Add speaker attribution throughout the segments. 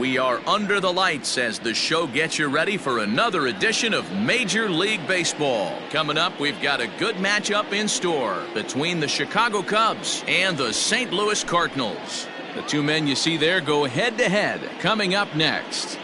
Speaker 1: We are under the lights as the show gets you ready for another edition of Major League Baseball. Coming up, we've got a good matchup in store between the Chicago Cubs and the St. Louis Cardinals. The two men you see there go head-to-head coming up next.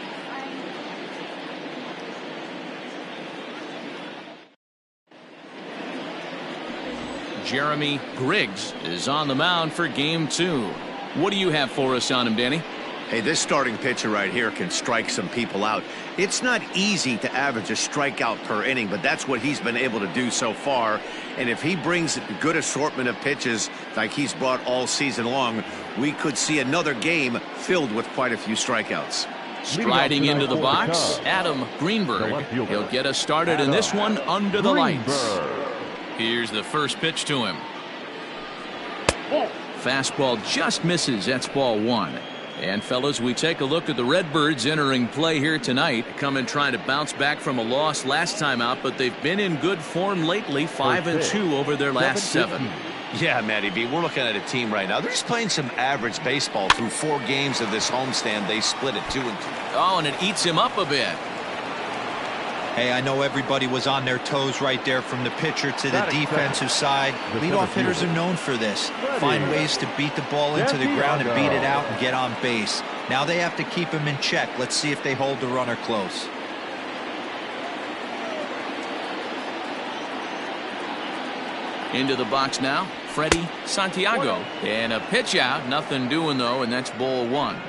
Speaker 1: Jeremy Griggs is on the mound for game 2. What do you have for us on him, Danny?
Speaker 2: Hey, this starting pitcher right here can strike some people out. It's not easy to average a strikeout per inning, but that's what he's been able to do so far. And if he brings a good assortment of pitches like he's brought all season long, we could see another game filled with quite a few strikeouts.
Speaker 1: Striding into the box, Adam Greenberg. He'll get us started in this one under the lights. Here's the first pitch to him. Fastball just misses. That's ball 1. And fellas, we take a look at the Redbirds entering play here tonight. Coming trying to bounce back from a loss last time out, but they've been in good form lately, 5-2 over their last 7.
Speaker 2: Yeah, Matty B, we're looking at a team right now. They're just playing some average baseball through 4 games of this homestand. They split it 2-2.
Speaker 1: Oh, and it eats him up a bit.
Speaker 3: Hey, I know everybody was on their toes right there from the pitcher to the defensive side. Leadoff hitters are known for this. Find ways to beat the ball into the ground and beat it out and get on base. Now they have to keep him in check. Let's see if they hold the runner close.
Speaker 1: Into the box now, Freddie Santiago. And a pitch out, nothing doing though, and that's ball 1.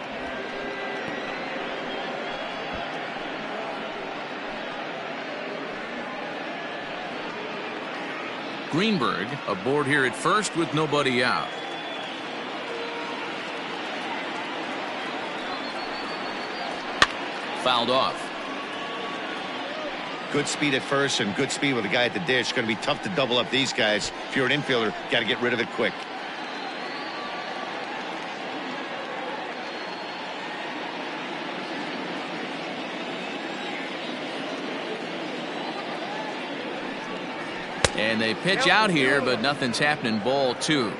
Speaker 1: Greenberg aboard here at first with nobody out. Fouled off.
Speaker 2: Good speed at first and good speed with a guy at the dish. Going to be tough to double up these guys. If you're an infielder, got to get rid of it quick.
Speaker 1: And they pitch out here, but nothing's happening. Ball 2.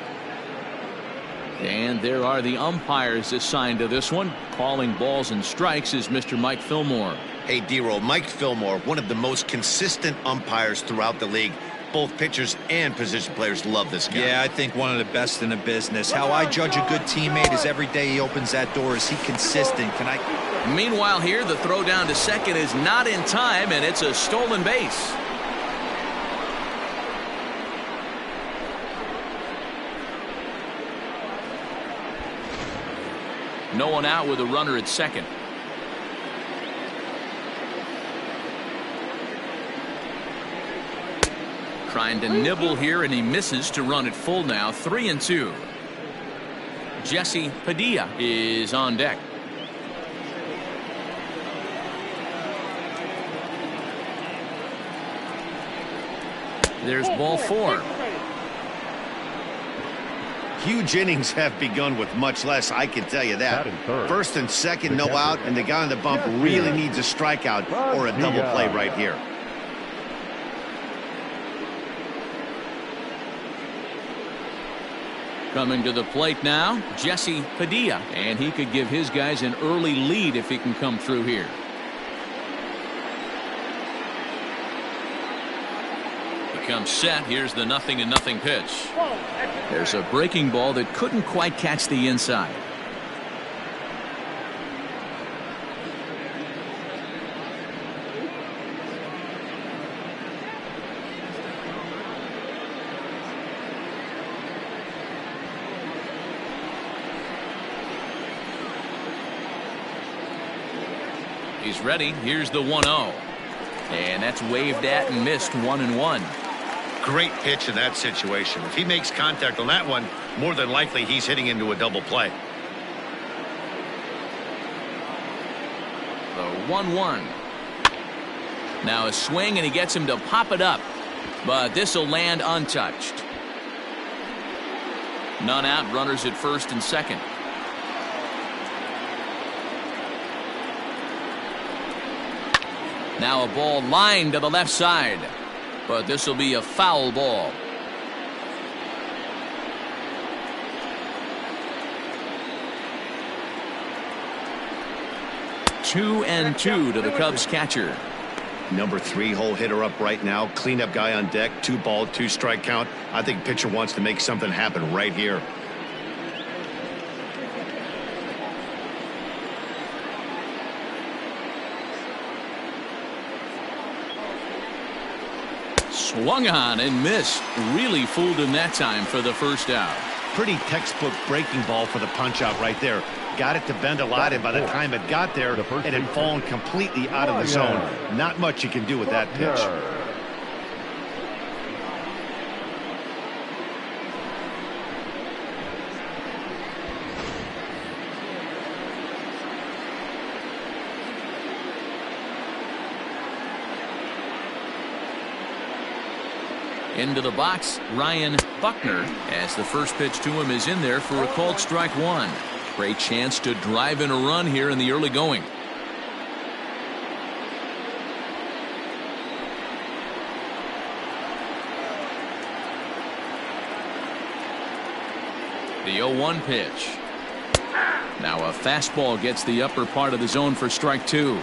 Speaker 1: And there are the umpires assigned to this one. Calling balls and strikes is Mr. Mike Fillmore.
Speaker 2: Hey, D-Roll, Mike Fillmore, one of the most consistent umpires throughout the league. Both pitchers and position players love this guy.
Speaker 3: Yeah, I think one of the best in the business. How I judge a good teammate is every day he opens that door. Is he consistent?
Speaker 1: Meanwhile here, the throw down to second is not in time, and it's a stolen base. No one out with a runner at second. Trying to nibble here, and he misses to run it full now. 3-2. Jesse Padilla is on deck. There's ball 4.
Speaker 2: Huge innings have begun with much less, I can tell you that. First and second, no out, and the guy on the bump really needs a strikeout or a double play right here.
Speaker 1: Coming to the plate now, Jesse Padilla, and he could give his guys an early lead if he can come through here. Becomes set. Here's the 0-0 pitch. There's a breaking ball that couldn't quite catch the inside. He's ready. Here's the 1-0. And that's waved at and missed. 1-1.
Speaker 2: Great pitch in that situation. If he makes contact on that one, more than likely he's hitting into a double play.
Speaker 1: The 1-1. Now a swing, and he gets him to pop it up. But this will land untouched. None out. Runners at first and second. Now a ball lined to the left side. But this will be a foul ball. 2-2 to the Cubs catcher.
Speaker 2: Number 3 hole hitter up right now. Cleanup guy on deck. 2-ball, 2-strike count. I think pitcher wants to make something happen right here.
Speaker 1: Swung on and missed. Really fooled him that time for the first out.
Speaker 2: Pretty textbook breaking ball for the punch out right there. Got it to bend a lot, and by the time it got there, it had fallen completely out of the zone. Not much you can do with that pitch.
Speaker 1: Into the box, Ryan Buckner, as the first pitch to him is in there for a called strike one. Great chance to drive in a run here in the early going. The 0-1 pitch. Now a fastball gets the upper part of the zone for strike two.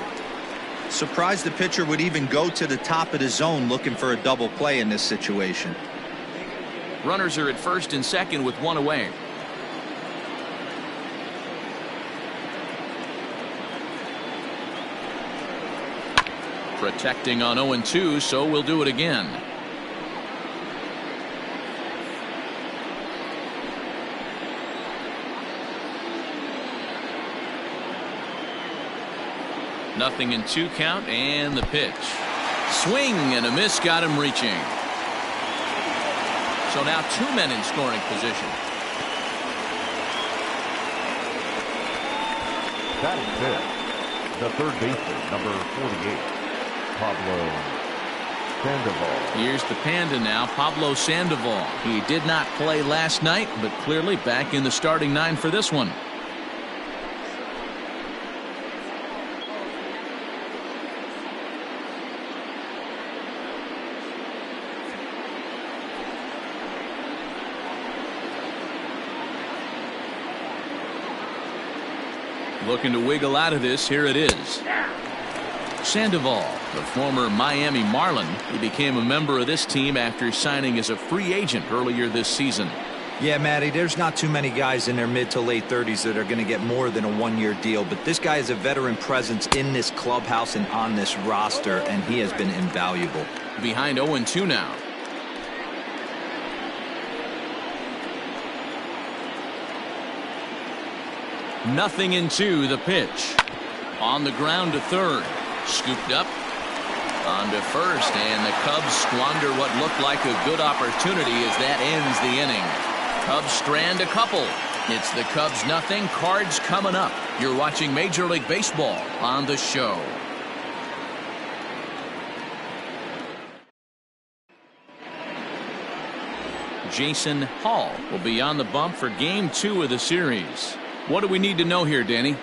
Speaker 3: Surprised the pitcher would even go to the top of the zone looking for a double play in this situation.
Speaker 1: Runners are at first and second with one away. Protecting on 0-2, so we'll do it again. Nothing in 2 count, and the pitch. Swing and a miss got him reaching. So now 2 men in scoring position.
Speaker 4: Batting fifth, the third baseman, number 48, Pablo Sandoval.
Speaker 1: Here's the Panda now, Pablo Sandoval. He did not play last night, but clearly back in the starting 9 for this one. Looking to wiggle out of this. Here it is. Sandoval, the former Miami Marlin. He became a member of this team after signing as a free agent earlier this season.
Speaker 3: Yeah, Matty, there's not too many guys in their mid to late 30s that are going to get more than a 1-year deal, but this guy is a veteran presence in this clubhouse and on this roster, and he has been invaluable.
Speaker 1: Behind 0-2 now. Nothing in 2, the pitch. On the ground to third. Scooped up. On to first, and the Cubs squander what looked like a good opportunity as that ends the inning. Cubs strand a couple. It's the Cubs nothing, Cards coming up. You're watching Major League Baseball on the show. Jason Hall will be on the bump for game 2 of the series. What do we need to know here, Danny?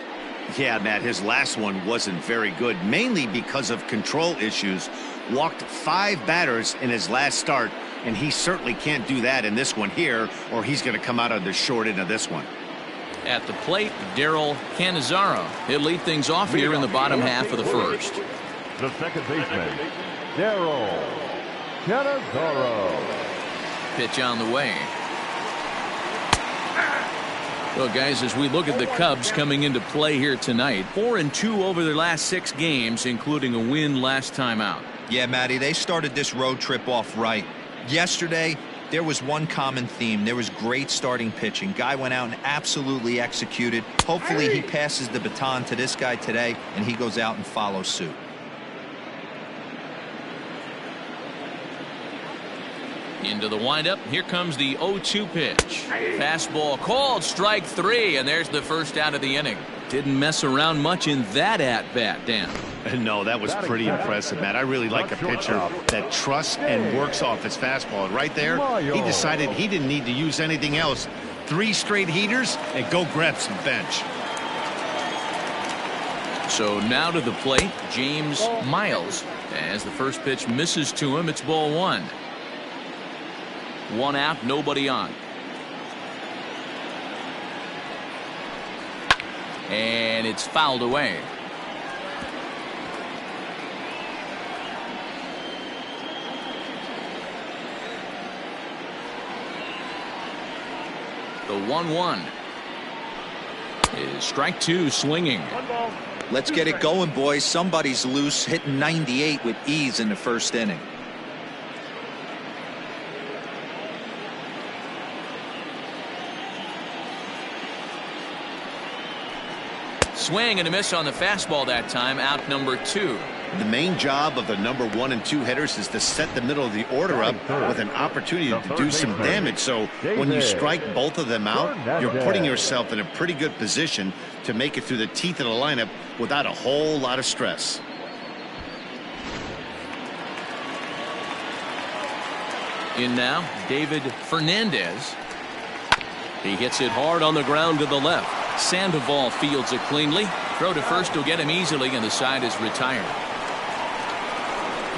Speaker 2: Yeah, Matt, his last one wasn't very good, mainly because of control issues. Walked 5 batters in his last start, and he certainly can't do that in this one here, or he's going to come out on the short end of this one.
Speaker 1: At the plate, Daryl Cannizzaro. He'll lead things off here in the bottom half of the first.
Speaker 4: The second baseman, Daryl Cannizzaro.
Speaker 1: Pitch on the way. Well, guys, as we look at the Cubs coming into play here tonight, 4-2 over their last 6 games, including a win last time out.
Speaker 3: Yeah, Matty, they started this road trip off right. Yesterday, there was one common theme. There was great starting pitching. Guy went out and absolutely executed. Hopefully he passes the baton to this guy today, and he goes out and follows suit.
Speaker 1: Into the windup. Here comes the 0-2 pitch. Fastball called, strike 3, and there's the first out of the inning. Didn't mess around much in that at-bat, Dan.
Speaker 2: No, that was pretty impressive, Matt. I really like a pitcher that trusts and works off his fastball. And right there, he decided he didn't need to use anything else. 3 straight heaters and go grab some bench.
Speaker 1: So now to the plate, James Miles. As the first pitch misses to him, it's ball 1. 1 out, nobody on. And it's fouled away. The 1-1 is strike two swinging.
Speaker 3: Let's get it going, boys. Somebody's loose, hitting 98 with ease in the first inning.
Speaker 1: Swing and a miss on the fastball that time. Out number 2.
Speaker 2: The main job of the number 1 and 2 hitters is to set the middle of the order up with an opportunity to do some damage. So when you strike both of them out, you're putting yourself in a pretty good position to make it through the teeth of the lineup without a whole lot of stress.
Speaker 1: In now, David Fernandez. He hits it hard on the ground to the left. Sandoval fields it cleanly. Throw to first will get him easily, and the side is retired.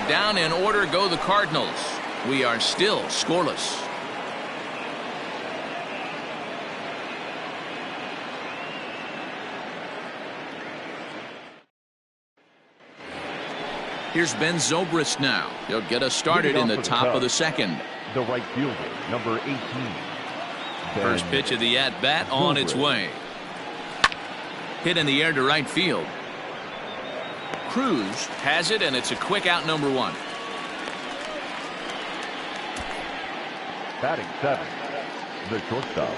Speaker 1: Down in order go the Cardinals. We are still scoreless. Here's Ben Zobrist now. He'll get us started in the top of the second.
Speaker 4: The right fielder, number 18.
Speaker 1: First pitch of the at-bat on its way. Hit in the air to right field. Cruz has it, and it's a quick out, number 1.
Speaker 4: Batting 7, the shortstop,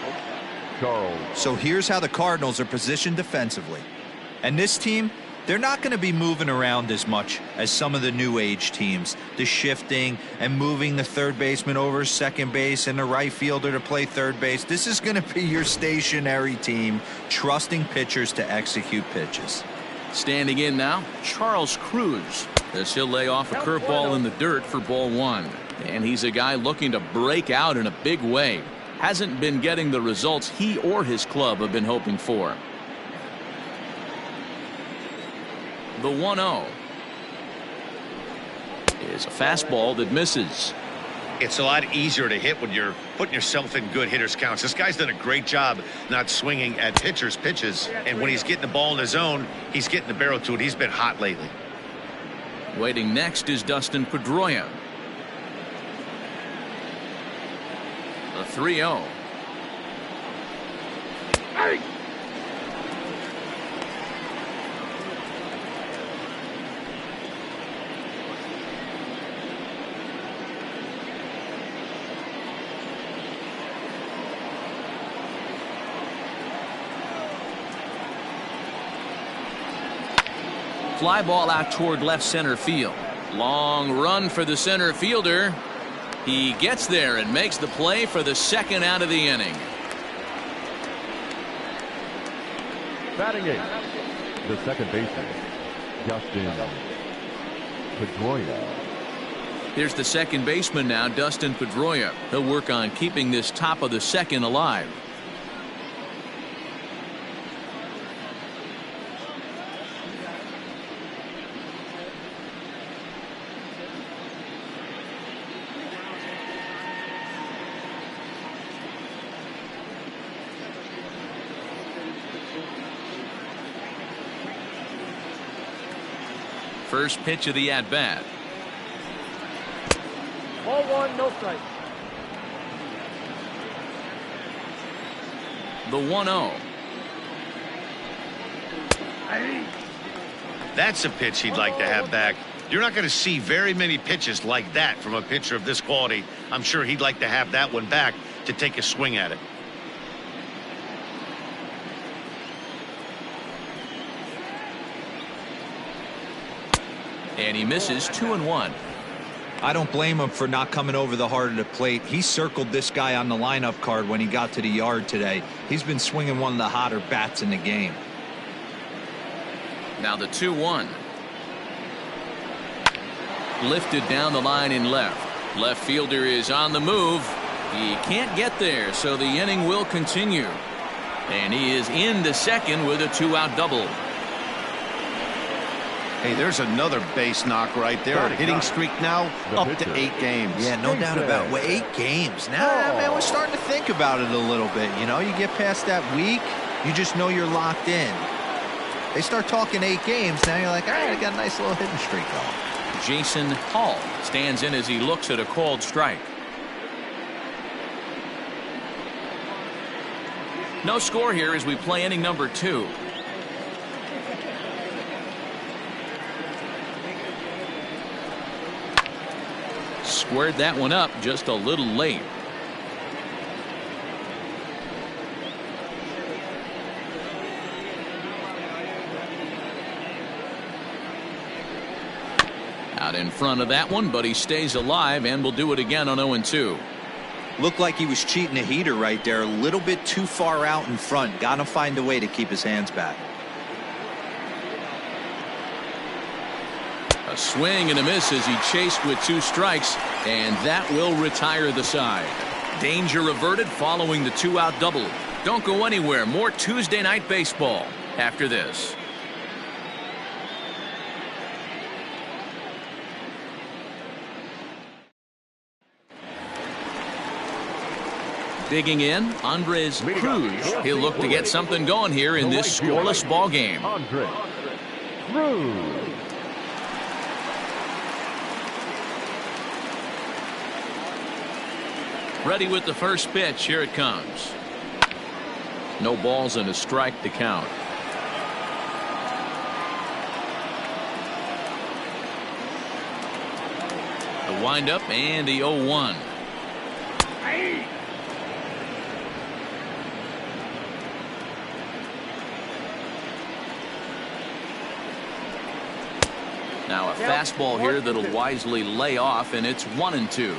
Speaker 4: Charles.
Speaker 3: So here's how the Cardinals are positioned defensively. And this team, they're not going to be moving around as much as some of the new age teams. The shifting and moving the third baseman over second base and the right fielder to play third base. This is going to be your stationary team, trusting pitchers to execute pitches.
Speaker 1: Standing in now, Charles Cruz. As he'll lay off a curveball in the dirt for ball 1. And he's a guy looking to break out in a big way. Hasn't been getting the results he or his club have been hoping for. The 1-0 is a fastball that misses.
Speaker 2: It's a lot easier to hit when you're putting yourself in good hitters counts. This guy's done a great job not swinging at pitchers' pitches, and when he's getting the ball in his zone, he's getting the barrel to it. He's been hot lately.
Speaker 1: Waiting next is Dustin Pedroia. The 3-0. Fly ball out toward left center field. Long run for the center fielder. He gets there and makes the play for the second out of the inning.
Speaker 4: Batting 8, the second baseman, Dustin Pedroia.
Speaker 1: Here's the second baseman now, Dustin Pedroia. He'll work on keeping this top of the second alive. First pitch of the at-bat.
Speaker 5: Ball 1, no strike.
Speaker 1: The 1-0.
Speaker 2: That's a pitch he'd like to have back. You're not going to see very many pitches like that from a pitcher of this quality. I'm sure he'd like to have that one back to take a swing at it.
Speaker 1: And he misses 2-1.
Speaker 3: I don't blame him for not coming over the heart of the plate. He circled this guy on the lineup card when he got to the yard today. He's been swinging one of the hotter bats in the game.
Speaker 1: Now the 2-1. Lifted down the line in left. Left fielder is on the move. He can't get there, so the inning will continue. And he is into second with a 2-out double.
Speaker 2: Hey, there's another base knock right there. Our hitting streak now up to 8 games.
Speaker 3: Yeah, no doubt about it. Well, 8 games. Now, man, we're starting to think about it a little bit. You know, you get past that week, you just know you're locked in. They start talking 8 games, now you're like, all right, I got a nice little hitting streak going.
Speaker 1: Jason Hall stands in as he looks at a called strike. No score here as we play inning number 2. Squared that one up just a little late. Out in front of that one, but he stays alive and will do it again on 0-2.
Speaker 3: Looked like he was cheating a heater right there. A little bit too far out in front. Got to find a way to keep his hands back.
Speaker 1: A swing and a miss as he chased with 2 strikes, and that will retire the side. Danger averted following the 2-out double. Don't go anywhere. More Tuesday night baseball after this. Digging in, Andres Cruz. He'll look to get something going here in this scoreless ball game.
Speaker 4: Andres Cruz.
Speaker 1: Ready with the first pitch. Here it comes. No balls and a strike to count. The windup and the 0-1. Now a fastball here that'll wisely lay off, and it's 1-2.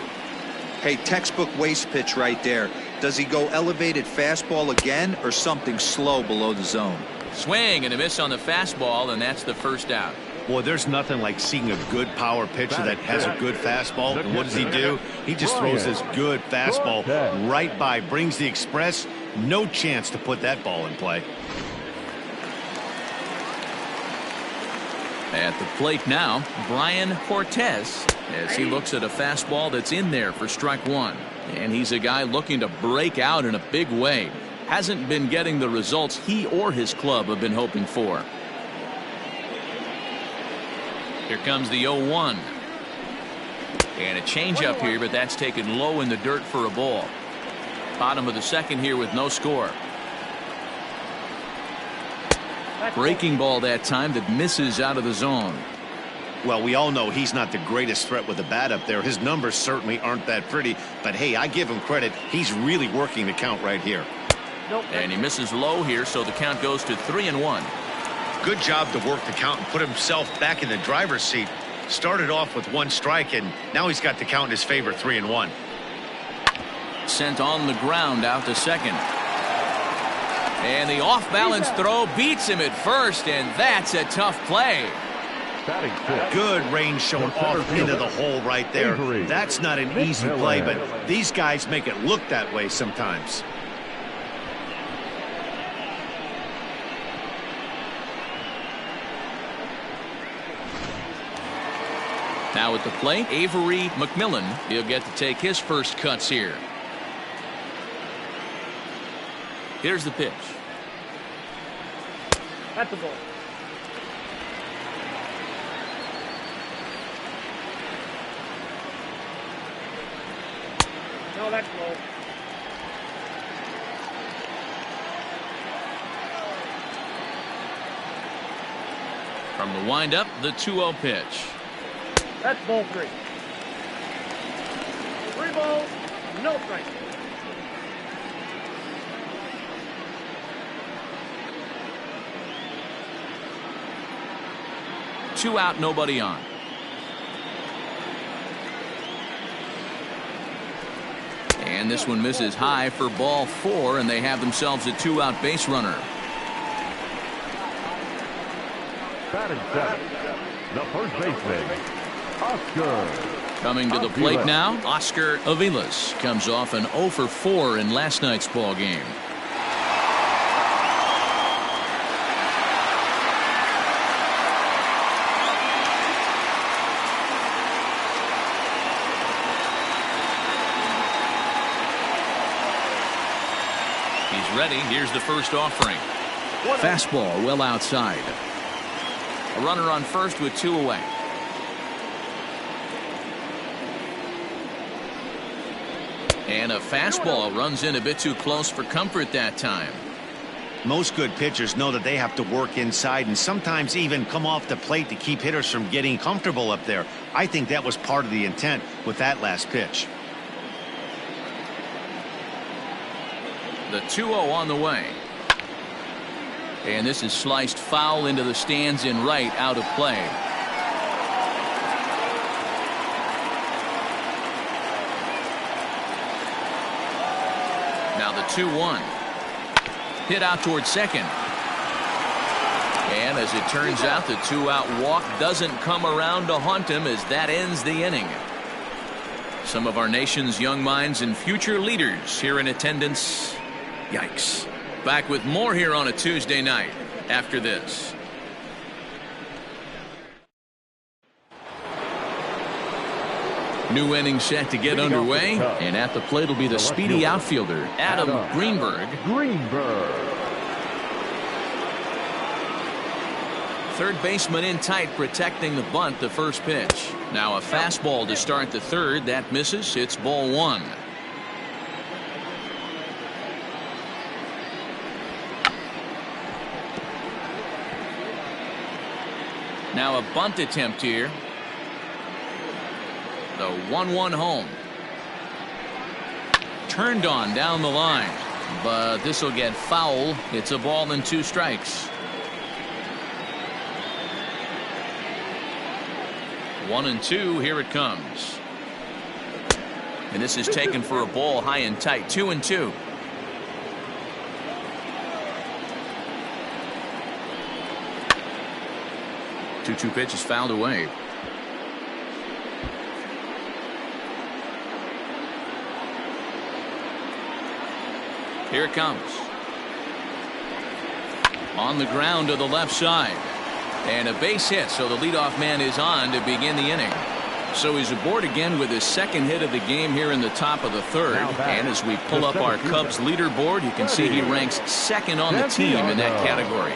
Speaker 3: Hey, textbook waste pitch right there. Does he go elevated fastball again or something slow below the zone?
Speaker 1: Swing and a miss on the fastball, and that's the first out.
Speaker 2: Boy, there's nothing like seeing a good power pitcher that has a good fastball. And what does he do? He just throws this good fastball right by, brings the express. No chance to put that ball in play.
Speaker 1: At the plate now, Brian Cortez, as he looks at a fastball that's in there for strike 1. And he's a guy looking to break out in a big way. Hasn't been getting the results he or his club have been hoping for. Here comes the 0-1. And a changeup here, but that's taken low in the dirt for a ball. Bottom of the second here with no score. Breaking ball that time that misses out of the zone.
Speaker 2: Well, we all know he's not the greatest threat with the bat up there. His numbers certainly aren't that pretty. But, hey, I give him credit. He's really working the count right here.
Speaker 1: And he misses low here, so the count goes to 3-1.
Speaker 2: Good job to work the count and put himself back in the driver's seat. Started off with 1 strike, and now he's got the count in his favor, 3-1.
Speaker 1: Sent on the ground out to second. And the off-balance throw beats him at first, and that's a tough play.
Speaker 2: Good range shown off into the hole right there. That's not an easy play, but these guys make it look that way sometimes.
Speaker 1: Now at the plate, Avery McMillan. He'll get to take his first cuts here. Here's the pitch.
Speaker 5: That's the ball. No, that's low.
Speaker 1: From the windup, the 2-0 pitch.
Speaker 5: That's ball 3. 3 balls, no strikes.
Speaker 1: Two out, nobody on. And this one misses high for ball 4, and they have themselves a 2-out base runner.
Speaker 4: Batting seventh, the first baseman, Oscar.
Speaker 1: Coming to the plate now, Oscar Aviles comes off an 0 for 4 in last night's ball game. He's ready. Here's the first offering. Fastball well outside. A runner on first with 2 away. And a fastball runs in a bit too close for comfort that time.
Speaker 2: Most good pitchers know that they have to work inside and sometimes even come off the plate to keep hitters from getting comfortable up there. I think that was part of the intent with that last pitch.
Speaker 1: The 2-0 on the way. And this is sliced foul into the stands in right, out of play. Now the 2-1. Hit out towards second. And as it turns out, the 2-out walk doesn't come around to haunt him as that ends the inning. Some of our nation's young minds and future leaders here in attendance. Yikes. Back with more here on a Tuesday night after this. New inning set to get underway, and at the plate will be the speedy outfielder, Adam Greenberg. Third baseman in tight, protecting the bunt, the first pitch. Now a fastball to start the third. That misses. It's ball one. Now a bunt attempt here. The 1-1 home. Turned on down the line, but this will get foul. It's a ball and 2 strikes. 1-2. Here it comes. And this is taken for a ball high and tight. 2-2. Two pitch is fouled away. Here it comes. On the ground to the left side. And a base hit, so the leadoff man is on to begin the inning. So he's aboard again with his second hit of the game here in the top of the third. And as we pull up our Cubs leaderboard, you can see he ranks second on the team in that category.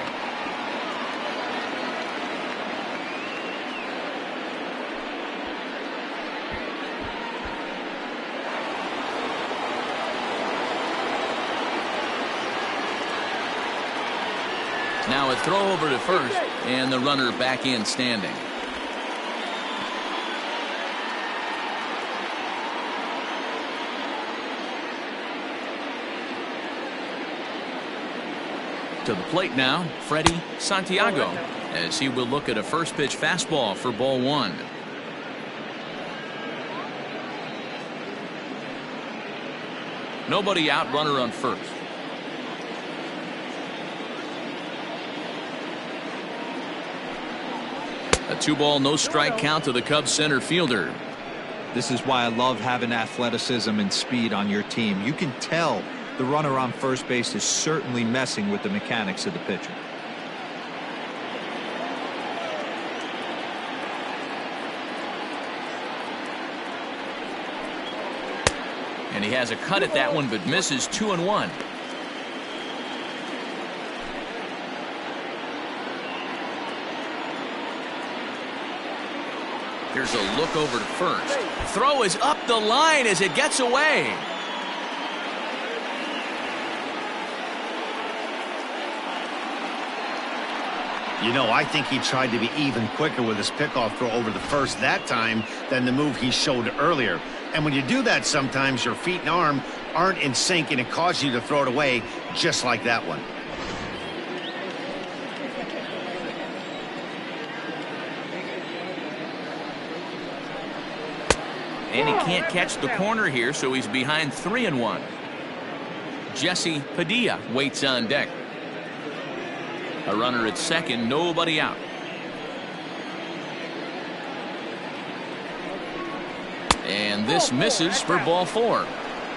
Speaker 1: Now a throw over to first, and the runner back in standing. To the plate now, Freddie Santiago, as he will look at a first pitch fastball for ball one. Nobody out, runner on first. A 2-ball, no strike count to the Cubs center fielder.
Speaker 3: This is why I love having athleticism and speed on your team. You can tell the runner on first base is certainly messing with the mechanics of the pitcher.
Speaker 1: And he has a cut at that one, but misses. 2-1. Here's a look over to first. Throw is up the line as it gets away.
Speaker 2: You know, I think he tried to be even quicker with his pickoff throw over the first that time than the move he showed earlier. And when you do that, sometimes your feet and arm aren't in sync, and it causes you to throw it away just like that one.
Speaker 1: And he can't catch the corner here, so he's behind 3-1. Jesse Padilla waits on deck. A runner at second, nobody out. And this misses for ball 4.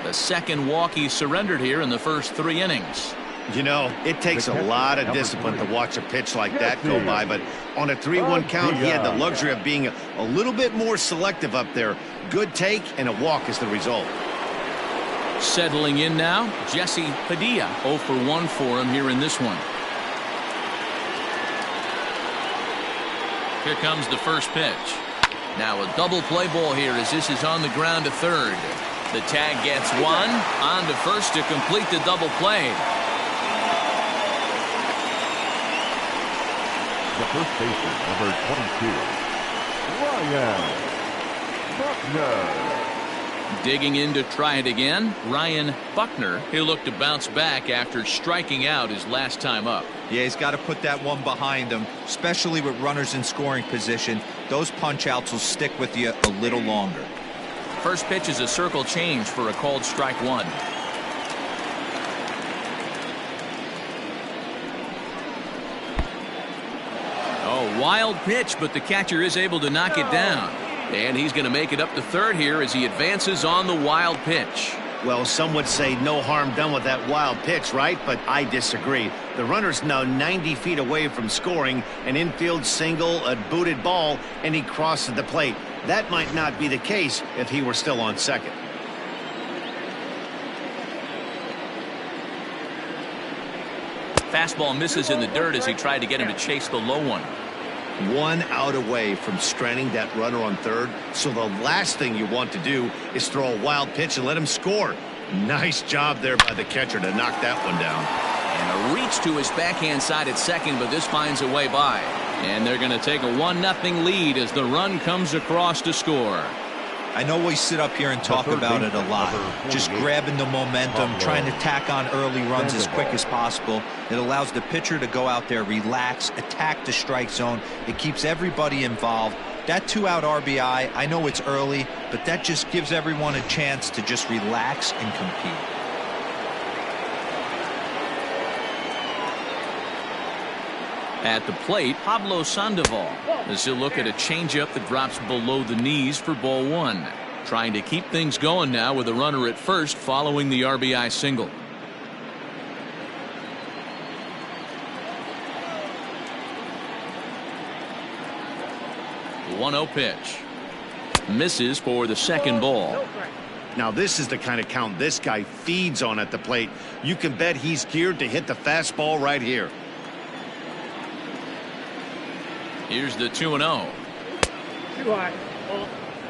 Speaker 1: The second walk he surrendered here in the first 3 innings.
Speaker 2: You know, it takes a lot of discipline to watch a pitch like that go by, but on a 3-1 count, he had the luxury of being a little bit more selective up there. Good take, and a walk is the result.
Speaker 1: Settling in now, Jesse Padilla. 0 for 1 for him here in this one. Here comes the first pitch. Now a double play ball here as this is on the ground to third. The tag gets one. On to first to complete the double play.
Speaker 4: The first baseman, number 22, Ryan Buckner.
Speaker 1: Digging in to try it again, Ryan Buckner. He'll look to bounce back after striking out his last time up.
Speaker 3: Yeah, he's got to put that one behind him, especially with runners in scoring position. Those punch-outs will stick with you a little longer.
Speaker 1: First pitch is a circle change for a called strike one. Oh, wild pitch, but the catcher is able to knock it down. And he's going to make it up to third here as he advances on the wild pitch.
Speaker 2: Well, some would say no harm done with that wild pitch, right? But I disagree. The runner's now 90 feet away from scoring, an infield single, a booted ball, and he crosses the plate. That might not be the case if he were still on second.
Speaker 1: Fastball misses in the dirt as he tried to get him to chase the low one.
Speaker 2: 1 out away from stranding that runner on third, so the last thing you want to do is throw a wild pitch and let him score. Nice job there by the catcher to knock that one down.
Speaker 1: And a reach to his backhand side at second, but this finds a way by. And they're going to take a 1-0 lead as the run comes across to score.
Speaker 3: I know we sit up here and talk about it a lot. Just grabbing the momentum, trying to tack on early runs as quick as possible. It allows the pitcher to go out there, relax, attack the strike zone. It keeps everybody involved. That 2-out RBI, I know it's early, but that just gives everyone a chance to just relax and compete.
Speaker 1: At the plate, Pablo Sandoval as he'll look at a changeup that drops below the knees for ball one. Trying to keep things going now with a runner at first following the RBI single. The 1-0 pitch. Misses for the second ball.
Speaker 2: Now this is the kind of count this guy feeds on at the plate. You can bet he's geared to hit the fastball right here.
Speaker 1: Here's the 2-0.
Speaker 5: Too high.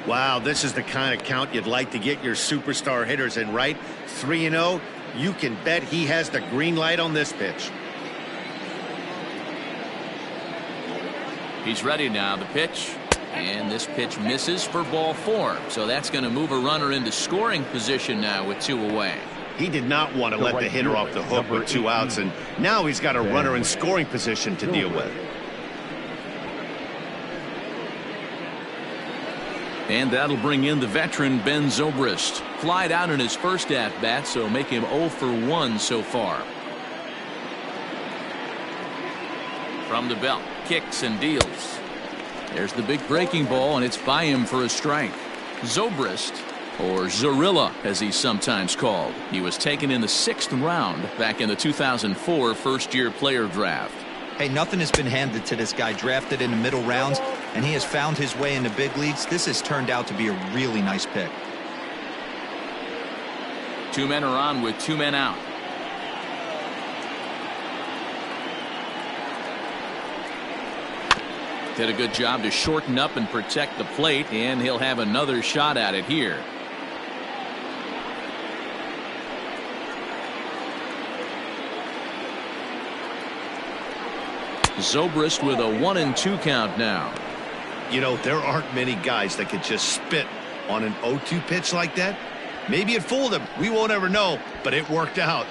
Speaker 2: Wow, this is the kind of count you'd like to get your superstar hitters in, right? 3-0. You can bet he has the green light on this pitch.
Speaker 1: He's ready now. The pitch. And this pitch misses for ball four. So that's going to move a runner into scoring position now with 2 away.
Speaker 2: He did not want to let the hitter off the hook with 2 outs, and now he's got a runner in scoring position to deal with.
Speaker 1: And that'll bring in the veteran Ben Zobrist. Flied out in his first at-bat, so make him 0 for 1 so far. From the belt, kicks and deals. There's the big breaking ball, and it's by him for a strike. Zobrist, or Zorilla as he's sometimes called. He was taken in the 6th round back in the 2004 first-year player draft.
Speaker 3: Hey, nothing has been handed to this guy. Drafted in the middle rounds, and he has found his way in the big leagues. This has turned out to be a really nice pick.
Speaker 1: 2 men are on with 2 men out. Did a good job to shorten up and protect the plate, and he'll have another shot at it here. Zobrist with a 1-2 count now.
Speaker 2: You know, there aren't many guys that could just spit on an 0-2 pitch like that. Maybe it fooled him. We won't ever know, but it worked out.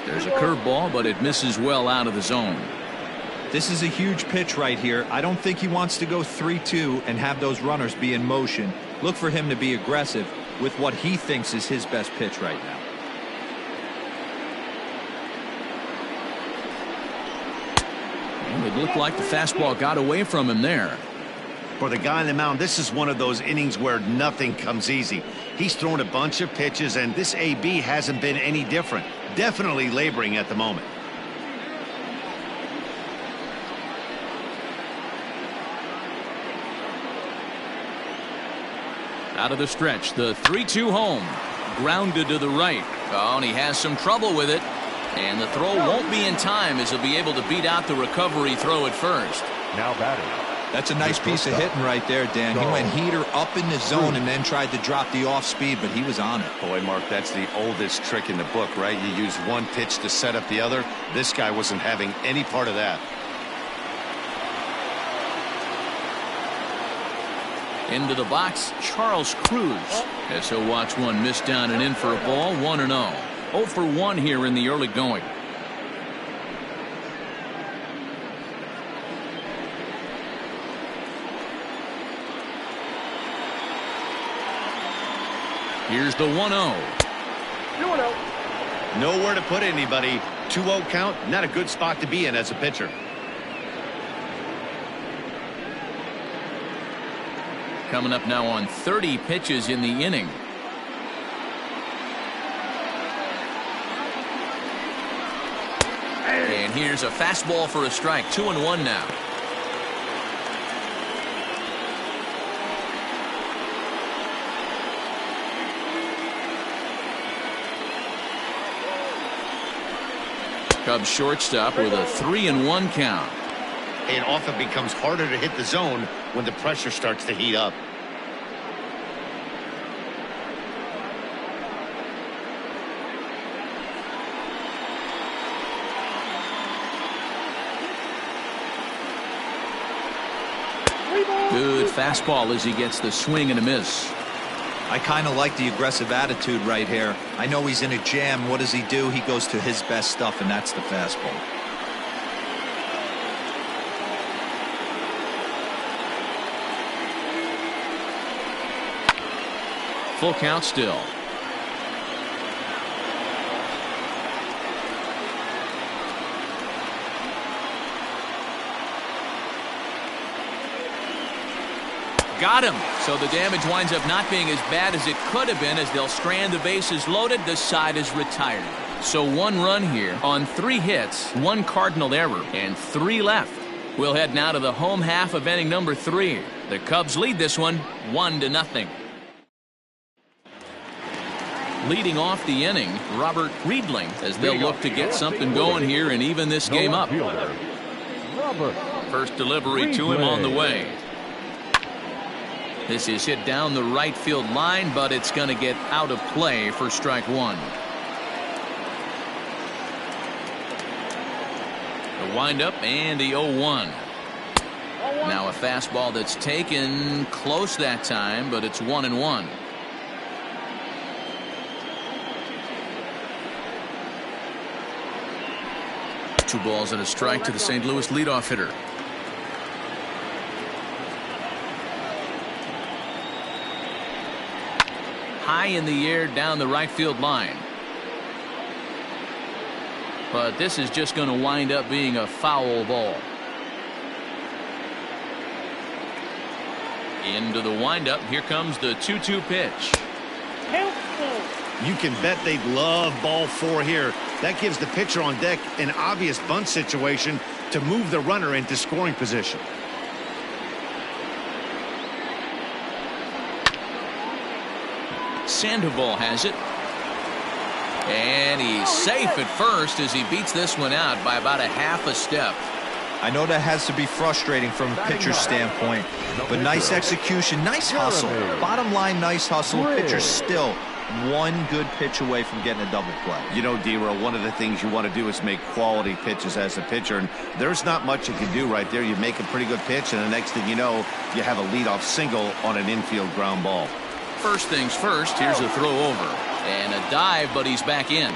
Speaker 1: There's a curveball, but it misses well out of the zone.
Speaker 3: This is a huge pitch right here. I don't think he wants to go 3-2 and have those runners be in motion. Look for him to be aggressive with what he thinks is his best pitch right now.
Speaker 1: And it looked like the fastball got away from him there.
Speaker 2: For the guy on the mound, this is one of those innings where nothing comes easy. He's thrown a bunch of pitches, and this AB hasn't been any different. Definitely laboring at the moment.
Speaker 1: Out of the stretch, the 3-2 home. Grounded to the right. Oh, and he has some trouble with it. And the throw won't be in time as he'll be able to beat out the recovery throw at first.
Speaker 4: Now batting.
Speaker 3: That's a nice piece of hitting right there, Dan. He went heater up in the zone and then tried to drop the off speed, but he was on it.
Speaker 2: Boy, Mark, that's the oldest trick in the book, right? You use one pitch to set up the other. This guy wasn't having any part of that.
Speaker 1: Into the box, Charles Cruz. As he'll watch one miss down and in for a ball, 1-0. 0 for 1 here in the early going. Here's the 1-0.
Speaker 5: 2-0.
Speaker 2: Nowhere to put anybody. 2-0 count, not a good spot to be in as a pitcher.
Speaker 1: Coming up now on 30 pitches in the inning. And here's a fastball for a strike. 2-1 now. Cubs shortstop with a 3-1 count.
Speaker 2: It often becomes harder to hit the zone when the pressure starts to heat up.
Speaker 1: Good fastball as he gets the swing and a miss.
Speaker 3: I kind of like the aggressive attitude right here. I know he's in a jam. What does he do? He goes to his best stuff, and that's the fastball.
Speaker 1: Full count still. Got him. So the damage winds up not being as bad as it could have been as they'll strand the bases loaded. The side is retired. So 1 run here on 3 hits, 1 Cardinal error, and 3 left. We'll head now to the home half of inning number 3. The Cubs lead this one 1-0. Leading off the inning, Robert Riedling, as they'll look to get something going here and even this game up. First delivery to him on the way. This is hit down the right field line, but it's going to get out of play for strike 1. The windup and the 0-1. Now a fastball that's taken close that time, but it's 1-1. Two balls and a strike to the St. Louis leadoff hitter. High in the air down the right field line. But this is just going to wind up being a foul ball. Into the windup. Here comes the 2-2 pitch.
Speaker 2: You can bet they'd love ball 4 here. That gives the pitcher on deck an obvious bunt situation to move the runner into scoring position.
Speaker 1: Sandoval has it. And he's safe at first as he beats this one out by about a half a step.
Speaker 3: I know that has to be frustrating from a pitcher's standpoint, but nice execution, nice hustle. Bottom line, nice hustle. Pitcher still 1 good pitch away from getting a double play.
Speaker 2: You know, D-Roll, one of the things you want to do is make quality pitches as a pitcher, and there's not much you can do right there. You make a pretty good pitch, and the next thing you know, you have a leadoff single on an infield ground ball.
Speaker 1: First things first, here's a throw over. And a dive, but he's back in.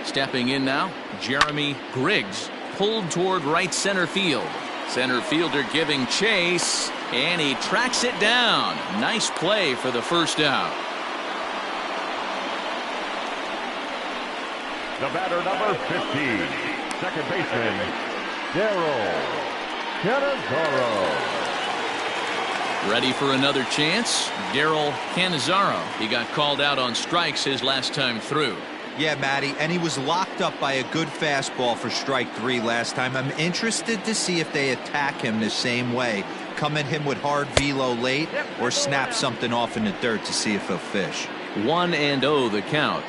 Speaker 1: Stepping in now, Jeremy Griggs, pulled toward right center field. Center fielder giving chase, and he tracks it down. Nice play for the first out.
Speaker 4: The batter, number 50, second baseman, Darryl Cannizzaro.
Speaker 1: Ready for another chance? Darryl Cannizzaro. He got called out on strikes his last time through.
Speaker 3: Yeah, Matty, and he was locked up by a good fastball for strike 3 last time. I'm interested to see if they attack him the same way. come at him with hard velo late or snap something off in the dirt to see if he'll fish.
Speaker 1: 1-0 the count.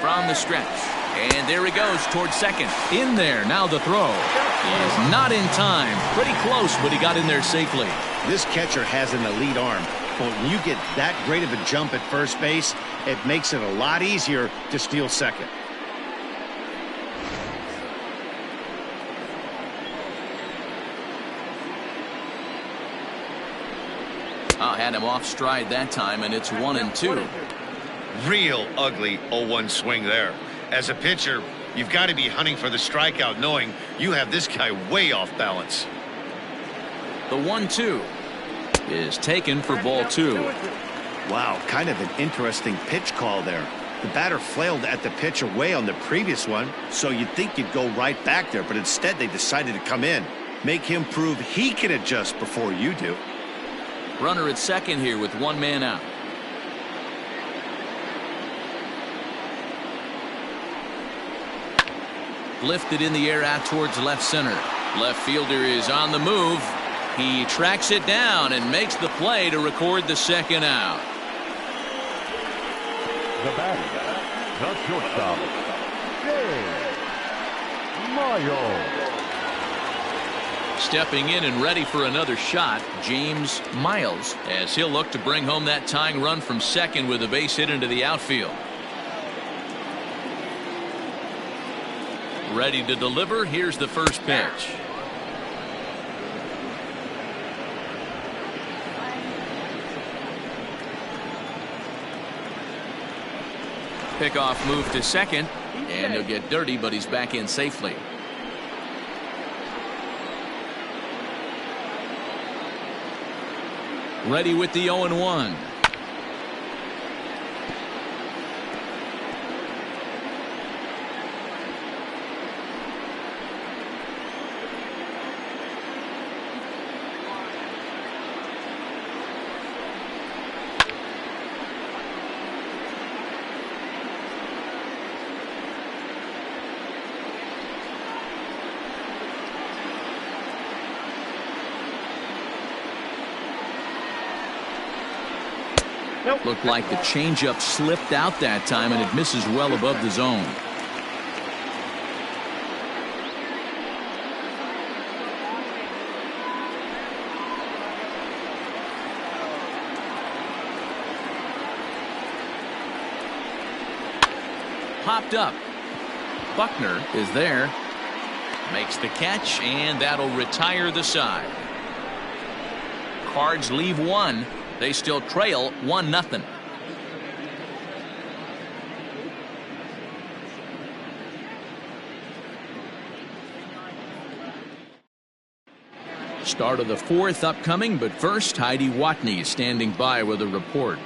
Speaker 1: From the stretch. And there he goes towards second. In there. Now the throw. He is not in time. Pretty close, but he got in there safely.
Speaker 2: This catcher has an elite arm. But when you get that great of a jump at first base, it makes it a lot easier to steal second.
Speaker 1: Had him off stride that time, and it's 1-2.
Speaker 2: Real ugly 0-1 swing there. As a pitcher, you've got to be hunting for the strikeout, knowing you have this guy way off balance.
Speaker 1: The 1-2 is taken for ball 2.
Speaker 2: Wow, kind of an interesting pitch call there. The batter flailed at the pitch away on the previous one, so you'd think you'd go right back there, but instead they decided to come in. Make him prove he can adjust before you do.
Speaker 1: Runner at second here with one man out. Lifted in the air out towards left center. Left fielder is on the move. He tracks it down and makes the play to record the second out.
Speaker 4: The batter, the shortstop, Mayo.
Speaker 1: Stepping in and ready for another shot, James Miles, as he'll look to bring home that tying run from second with a base hit into the outfield. Ready to deliver. Here's the first pitch. Pickoff move to second, and he'll get dirty, but he's back in safely. Ready with the 0-1. Looked like the changeup slipped out that time, and it misses well above the zone. Popped up. Buckner is there. Makes the catch, and that'll retire the side. Cards leave one. They still trail 1-0. Start of the fourth upcoming, but first, Heidi Watney is standing by with a report.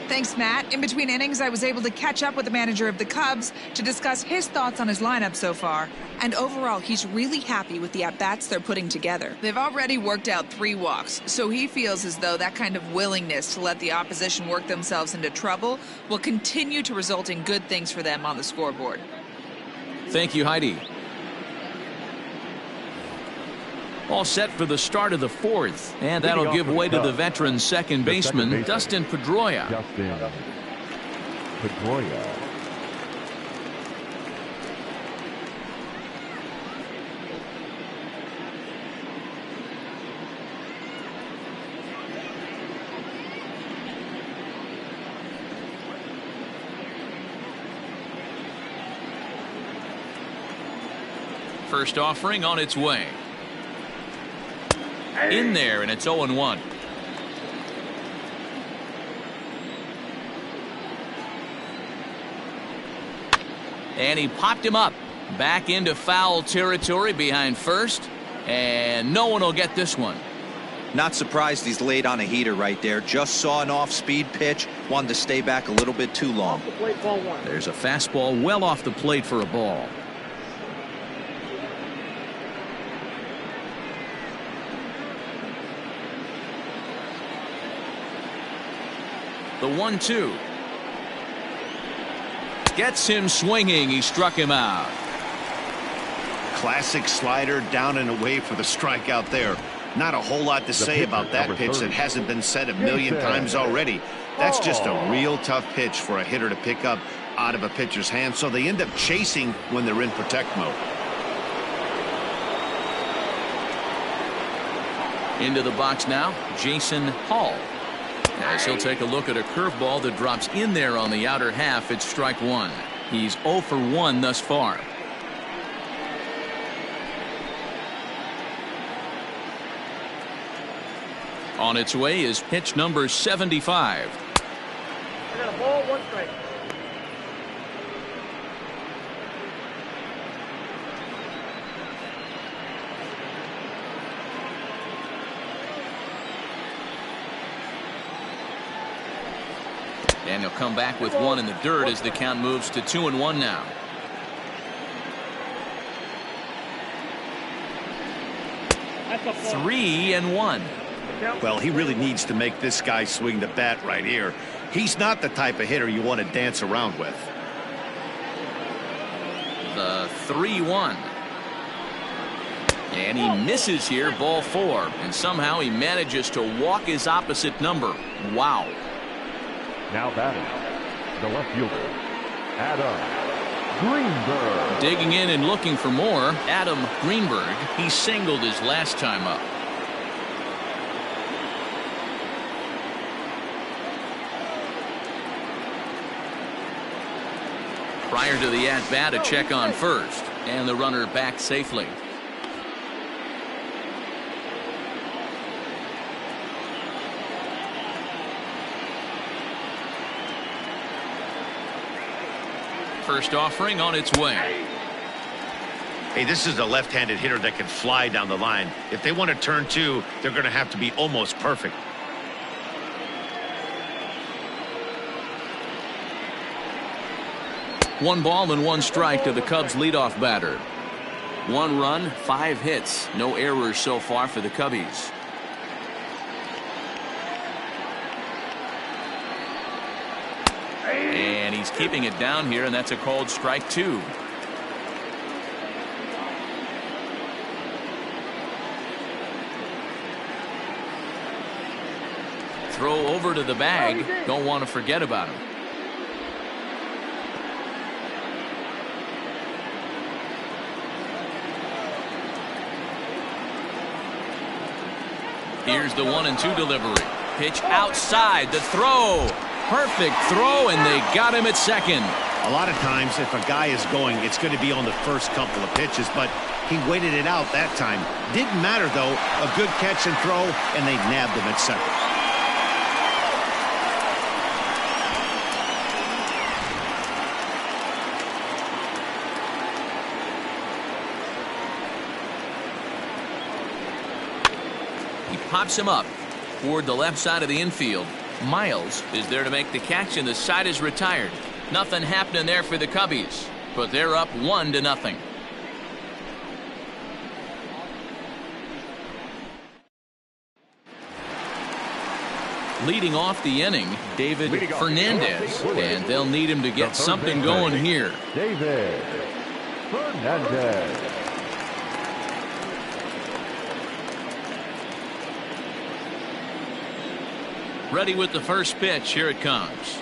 Speaker 6: Thanks, Matt. In between innings, I was able to catch up with the manager of the Cubs to discuss his thoughts on his lineup so far. And overall, he's really happy with the at-bats they're putting together. They've already worked out 3 walks, so he feels as though that kind of willingness to let the opposition work themselves into trouble will continue to result in good things for them on the scoreboard.
Speaker 1: Thank you, Heidi. All set for the start of the fourth, and that'll give way to the veteran second baseman, Dustin Pedroia. First offering on its way. In there, and it's 0-1. And he popped him up. Back into foul territory behind first. And no one will get this one.
Speaker 3: Not surprised he's laid on a heater right there. Just saw an off-speed pitch. Wanted to stay back a little bit too long.
Speaker 1: There's a fastball well off the plate for a ball. The 1-2 gets him swinging. He struck him out.
Speaker 2: Classic slider down and away for the strikeout there. Not a whole lot to say about that pitch that hasn't been said a million times already. That's just a real tough pitch for a hitter to pick up out of a pitcher's hand, so they end up chasing when they're in protect mode.
Speaker 1: Into the box now, Jason Hall. As he'll take a look at a curveball that drops in there on the outer half. It's strike one. He's 0 for 1 thus far. On its way is pitch number 75.
Speaker 5: I got a ball, 1 strike.
Speaker 1: And he'll come back with 1 in the dirt as the count moves to 2-1 now.
Speaker 5: That's a ball.
Speaker 1: 3-1.
Speaker 2: Well, he really needs to make this guy swing the bat right here. He's not the type of hitter you want to dance around with.
Speaker 1: The 3-1. And he misses here, ball 4. And somehow he manages to walk his opposite number. Wow.
Speaker 4: Now batting, the left fielder, Adam Greenberg.
Speaker 1: Digging in and looking for more, Adam Greenberg. He singled his last time up. Prior to the at-bat, a check on first, and the runner back safely. First offering on its way.
Speaker 2: Hey, this is a left-handed hitter that can fly down the line. If they want to turn 2, they're going to have to be almost perfect.
Speaker 1: One ball and 1 strike to the Cubs leadoff batter. 1 run, 5 hits, no errors so far for the Cubbies. And he's keeping it down here, and that's a called strike 2. Throw over to the bag. Don't want to forget about him. Here's the 1-2 delivery. Pitch outside. The throw. Perfect throw, and they got him at second.
Speaker 2: A lot of times, if a guy is going, it's going to be on the first couple of pitches, but he waited it out that time. Didn't matter, though. A good catch and throw, and they nabbed him at second.
Speaker 1: Pops him up toward the left side of the infield. Miles is there to make the catch, and the side is retired. Nothing happening there for the Cubbies, but they're up 1-0. Leading off the inning, David Fernandez, and they'll need him to get something going here.
Speaker 4: David Fernandez.
Speaker 1: Ready with the first pitch. Here it comes.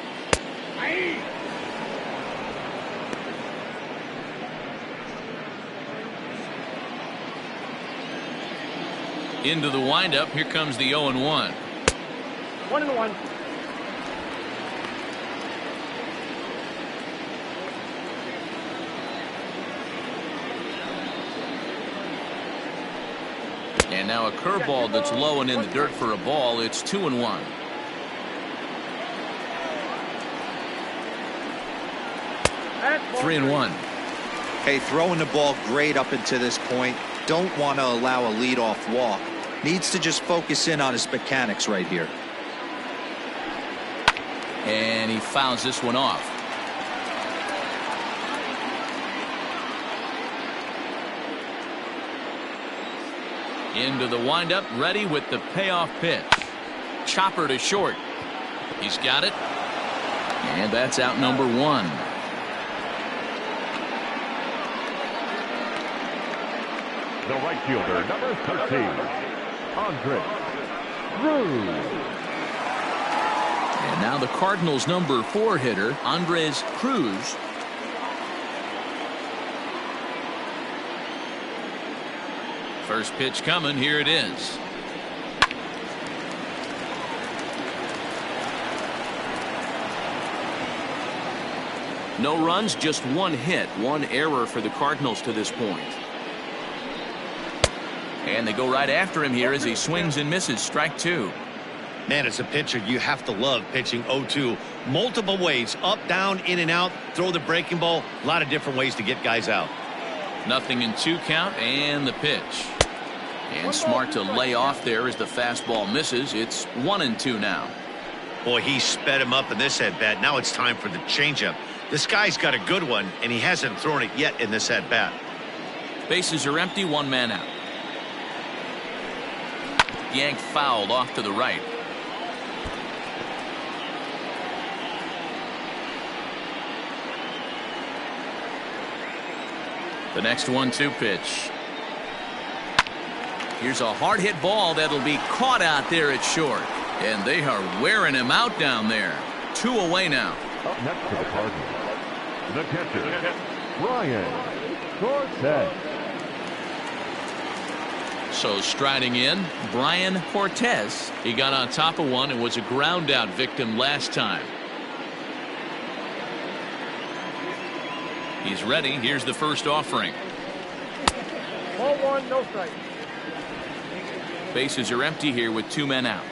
Speaker 1: Into the windup. Here comes the 0-1.
Speaker 5: 1-1.
Speaker 1: And now a curveball that's low and in the dirt for a ball. It's 2-1.
Speaker 5: That's
Speaker 1: 3-1.
Speaker 3: Hey, throwing the ball great up until this point. Don't want to allow a leadoff walk. Needs to just focus in on his mechanics right here.
Speaker 1: And he fouls this one off. Into the windup, ready with the payoff pitch. Chopper to short. He's got it. And that's out number 1.
Speaker 4: The right fielder, number 13, Andre Cruz.
Speaker 1: And now the Cardinals' number 4 hitter, Andres Cruz. First pitch coming. Here it is. No runs, just 1 hit, 1 error for the Cardinals to this point. And they go right after him here as he swings and misses. Strike 2.
Speaker 2: Man, as a pitcher, you have to love pitching 0-2. Multiple ways, up, down, in and out, throw the breaking ball. A lot of different ways to get guys out.
Speaker 1: Nothing in 2 count, and the pitch. And smart to lay off there as the fastball misses. It's 1-2 now.
Speaker 2: Boy, he sped him up in this at-bat. Now it's time for the changeup. This guy's got a good one, and he hasn't thrown it yet in this at-bat.
Speaker 1: Bases are empty, 1 man out. Yanked fouled off to the right. The next 1-2 pitch. Here's a hard hit ball that'll be caught out there at short. And they are wearing him out down there. 2 away now.
Speaker 4: Up next to the Cardinals, the catcher, Brian Cortez.
Speaker 1: So striding in, Brian Cortez. He got on top of one and was a ground out victim last time. He's ready. Here's the first offering.
Speaker 5: Ball 1, no strike.
Speaker 1: Bases are empty here with 2 men out.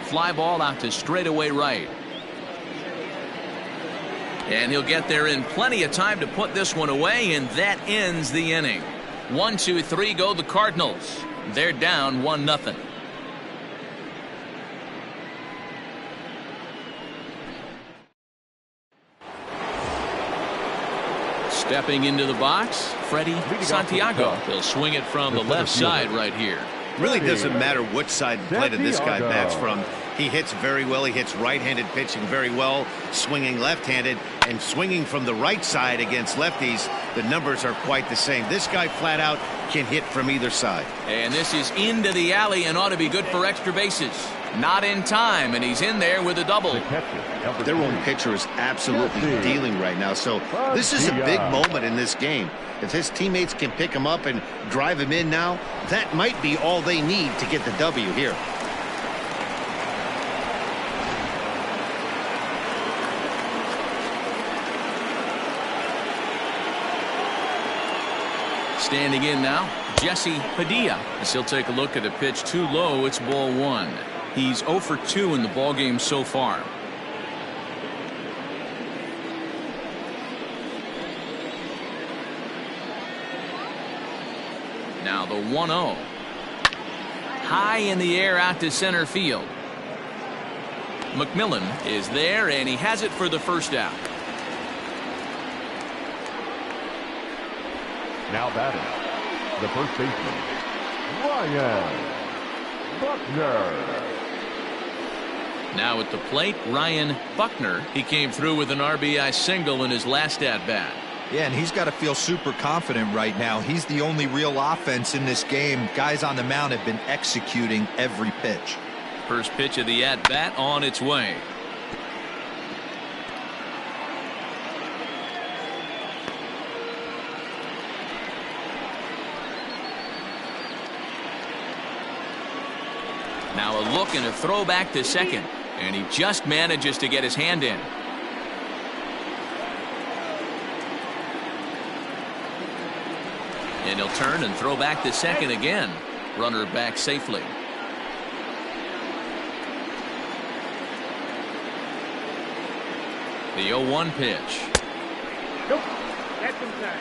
Speaker 1: Fly ball out to straightaway right. And he'll get there in plenty of time to put this one away, and that ends the inning. 1, 2, 3 go the Cardinals. They're down 1-0. Stepping into the box, Freddie Santiago. He'll swing it from the left side right here.
Speaker 2: Really doesn't matter what side of the plate this guy bats from. He hits very well. He hits right-handed pitching very well, swinging left-handed, and swinging from the right side against lefties. The numbers are quite the same. This guy flat out can hit from either side.
Speaker 1: And this is into the alley and ought to be good for extra bases. Not in time, and he's in there with a double.
Speaker 2: Their own pitcher is absolutely dealing right now, so this is a big moment in this game. If his teammates can pick him up and drive him in now, that might be all they need to get the W here.
Speaker 1: Standing in now, Jesse Padilla. As he'll take a look at a pitch too low, it's ball 1. He's 0 for 2 in the ballgame so far. Now the 1-0. High in the air out to center field. McMillan is there, and he has it for the first out.
Speaker 4: Now batting, the first baseman, Ryan Buckner.
Speaker 1: Now at the plate, Ryan Buckner. He came through with an RBI single in his last at-bat.
Speaker 3: Yeah, and he's got to feel super confident right now. He's the only real offense in this game. Guys on the mound have been executing every pitch.
Speaker 1: First pitch of the at-bat on its way. Now a look and a throw back to second, and he just manages to get his hand in. And he'll turn and throw back to second again. Runner back safely. The 0-1 pitch.
Speaker 5: Nope. That's inside.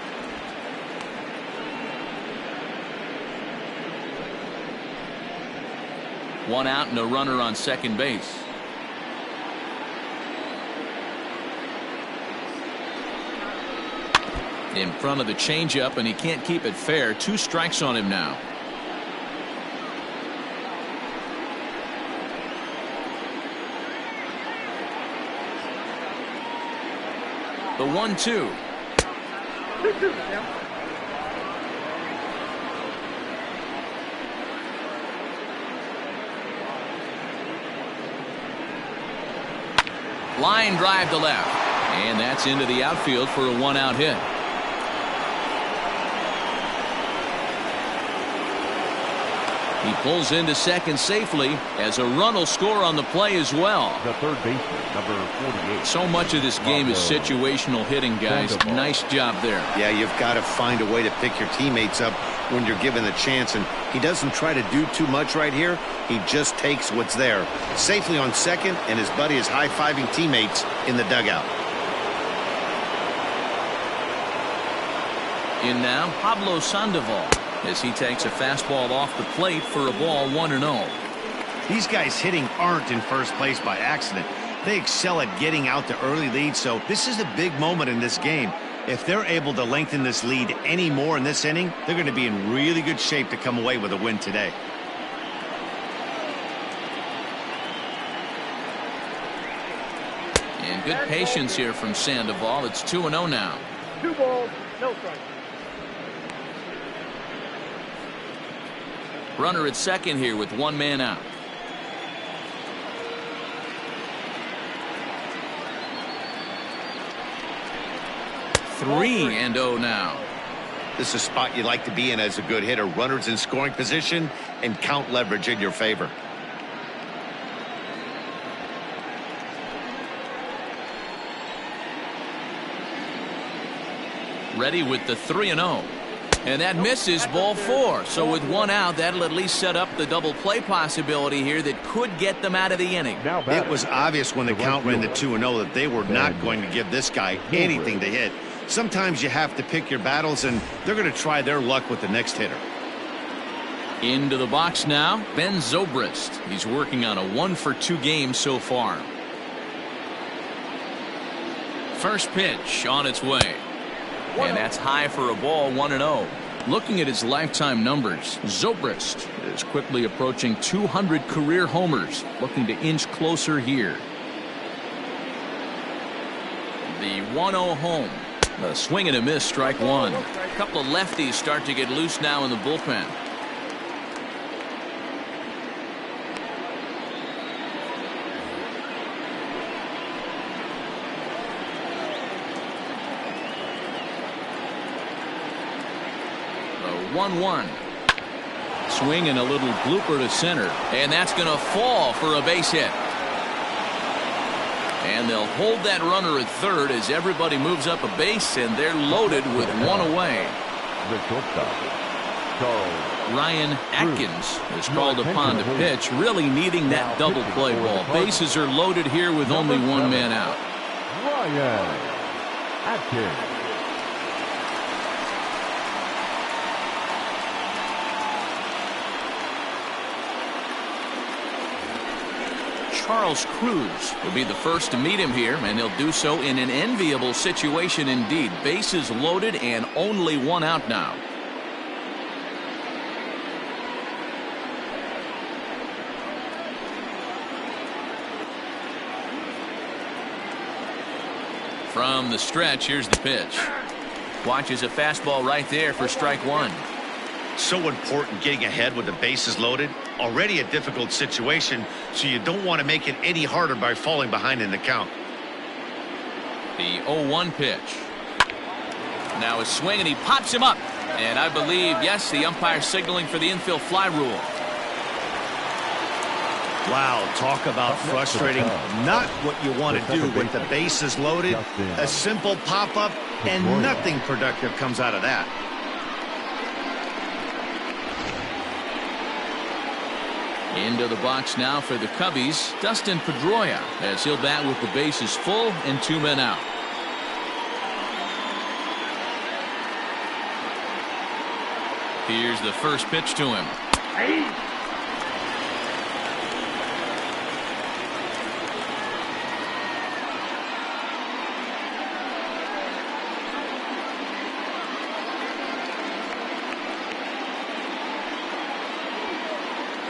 Speaker 1: One out and a runner on second base. In front of the changeup, and he can't keep it fair. 2 strikes on him now. The 1-2.
Speaker 5: 2-2. Yeah.
Speaker 1: Line drive to left. And that's into the outfield for a one-out hit. He pulls into second safely as a run will score on the play as well.
Speaker 4: The third baseman, number 48.
Speaker 1: So much of this game is situational hitting, guys. Nice job there.
Speaker 2: Yeah, you've got to find a way to pick your teammates up when you're given the chance, and he doesn't try to do too much right here. He just takes what's there. Safely on second, and his buddy is high-fiving teammates in the dugout.
Speaker 1: In now, Pablo Sandoval, as he takes a fastball off the plate for a ball 1-0.
Speaker 2: These guys hitting aren't in first place by accident. They excel at getting out to early leads, so this is a big moment in this game. If they're able to lengthen this lead any more in this inning, they're going to be in really good shape to come away with a win today.
Speaker 1: And good patience here from Sandoval. It's 2-0 now.
Speaker 5: 2 balls, no strikes.
Speaker 1: Runner at second here with one man out. Three and 0 now.
Speaker 2: This is a spot you like to be in as a good hitter. Runners in scoring position and count leverage in your favor.
Speaker 1: Ready with the 3-0. And that misses, ball 4. So with one out, that'll at least set up the double play possibility here that could get them out of the inning.
Speaker 2: It was obvious when the count ran to 2-0 that they were not going to give this guy anything to hit. Sometimes you have to pick your battles, and they're going to try their luck with the next hitter.
Speaker 1: Into the box now, Ben Zobrist. He's working on a 1-for-2 game so far. First pitch on its way. And that's high for a ball, 1-0. Looking at his lifetime numbers, Zobrist is quickly approaching 200 career homers, looking to inch closer here. The 1-0 home. A swing and a miss, strike one. A couple of lefties start to get loose now in the bullpen. The 1-1. Swing and a little blooper to center. And that's going to fall for a base hit. And they'll hold that runner at third as everybody moves up a base, and they're loaded with one away.
Speaker 4: The shortstop, Charles.
Speaker 1: Ryan Atkins is called upon to pitch, really needing that double play ball. Bases are loaded here with only one man out.
Speaker 4: Ryan Atkins.
Speaker 1: Charles Cruz will be the first to meet him here, and he'll do so in an enviable situation indeed. Bases loaded and only one out now. From the stretch, here's the pitch. Watches a fastball right there for strike one.
Speaker 2: So important getting ahead with the bases loaded. Already a difficult situation, so you don't want to make it any harder by falling behind in the count.
Speaker 1: The 0-1 pitch. Now a swing, and he pops him up. And I believe, yes, the umpire signaling for the infield fly rule.
Speaker 2: Wow, talk about frustrating. Not what you want to do with the bases loaded. A simple pop-up, and nothing productive comes out of that.
Speaker 1: Into the box now for the Cubbies, Dustin Pedroia, as he'll bat with the bases full and two men out. Here's the first pitch to him.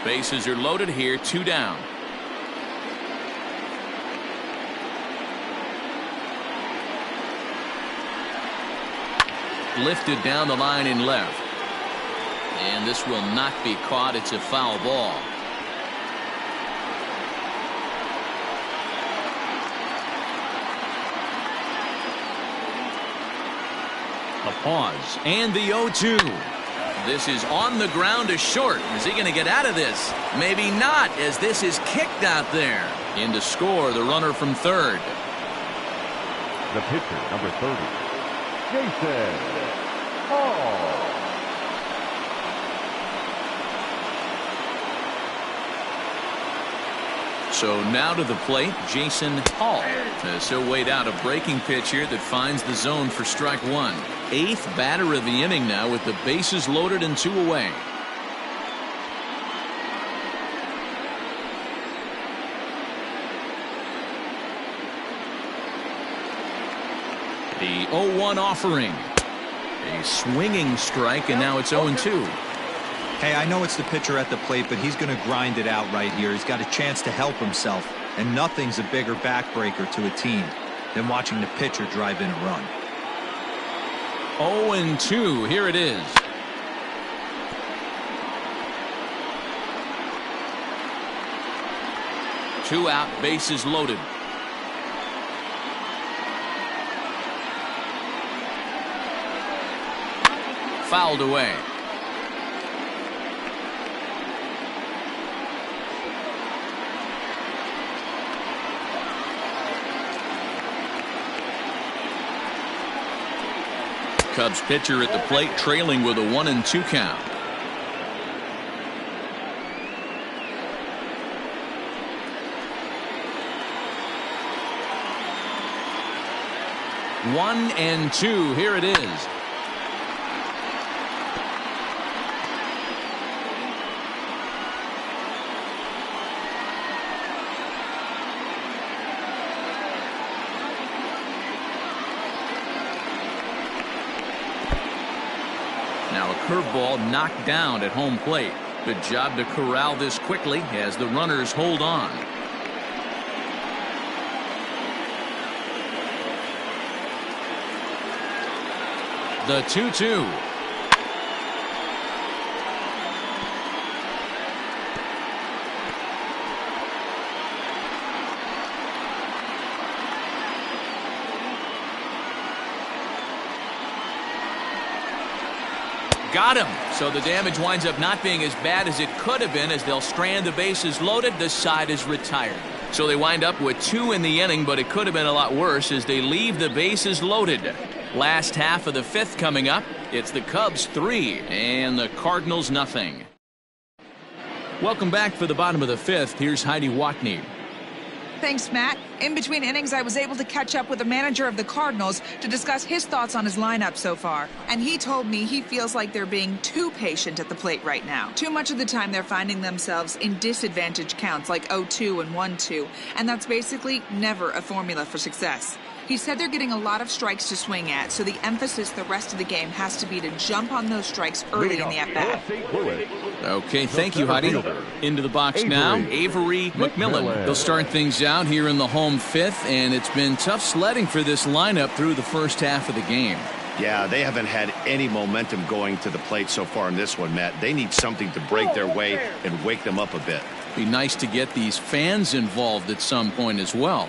Speaker 1: Bases are loaded here, two down. lifted down the line in left. And this will not be caught. It's a foul ball. A pause and the 0-2. This is on the ground to short. Is he going to get out of this? Maybe not, as this is kicked out there. In to score the runner from third.
Speaker 4: The pitcher, number 30, Jason Hall.
Speaker 1: So now to the plate, Jason Hall. So weighed out a breaking pitch here that finds the zone for strike one. 8th batter of the inning now with the bases loaded and 2 away. The 0-1 offering. A swinging strike, and now it's 0-2.
Speaker 3: Hey, I know it's the pitcher at the plate, but he's going to grind it out right here. He's got a chance to help himself, and nothing's a bigger backbreaker to a team than watching the pitcher drive in a run.
Speaker 1: 0-2, here it is. Two out, bases loaded. Fouled away. Cubs pitcher at the plate, trailing with a 1-2 count. One and two, here it is. Now a curveball knocked down at home plate. Good job to corral this quickly as the runners hold on. The 2-2. Got him. So the damage winds up not being as bad as it could have been, as they'll strand the bases loaded. The side is retired. So they wind up with 2 in the inning, but it could have been a lot worse as they leave the bases loaded. Last half of the 5th coming up. It's the Cubs 3 and the Cardinals nothing. Welcome back for the bottom of the 5th. Here's Heidi Watney.
Speaker 6: Thanks, Matt. In between innings, I was able to catch up with the manager of the Cardinals to discuss his thoughts on his lineup so far. And he told me he feels like they're being too patient at the plate right now. Too much of the time, they're finding themselves in disadvantage counts like 0-2 and 1-2. And that's basically never a formula for success. He said they're getting a lot of strikes to swing at, so the emphasis the rest of the game has to be to jump on those strikes early in the at-bat.
Speaker 1: Okay, thank you, Heidi. Into the box now, Avery McMillan. They'll start things out here in the home 5th, and it's been tough sledding for this lineup through the first half of the game.
Speaker 2: Yeah, they haven't had any momentum going to the plate so far in this one, Matt. They need something to break their way and wake them up a bit.
Speaker 1: Be nice to get these fans involved at some point as well.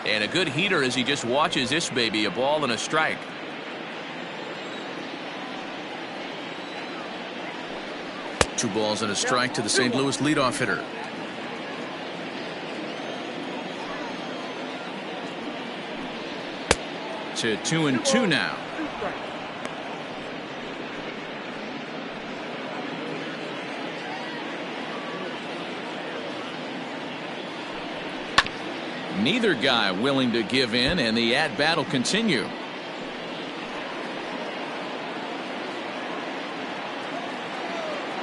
Speaker 1: And a good heater as he just watches this baby, a ball and a strike. Two balls and a strike to the St. Louis leadoff hitter. To 2-2 now. Neither guy willing to give in, and the at-bat will continue.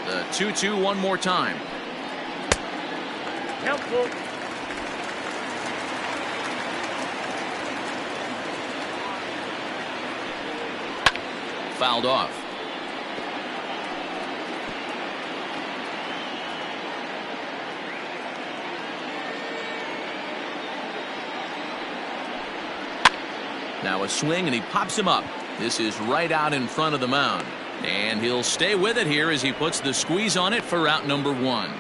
Speaker 1: The 2-2 one more time.
Speaker 5: Helpful.
Speaker 1: Fouled off. Now a swing, and he pops him up. This is right out in front of the mound. And he'll stay with it here as he puts the squeeze on it for out number 1.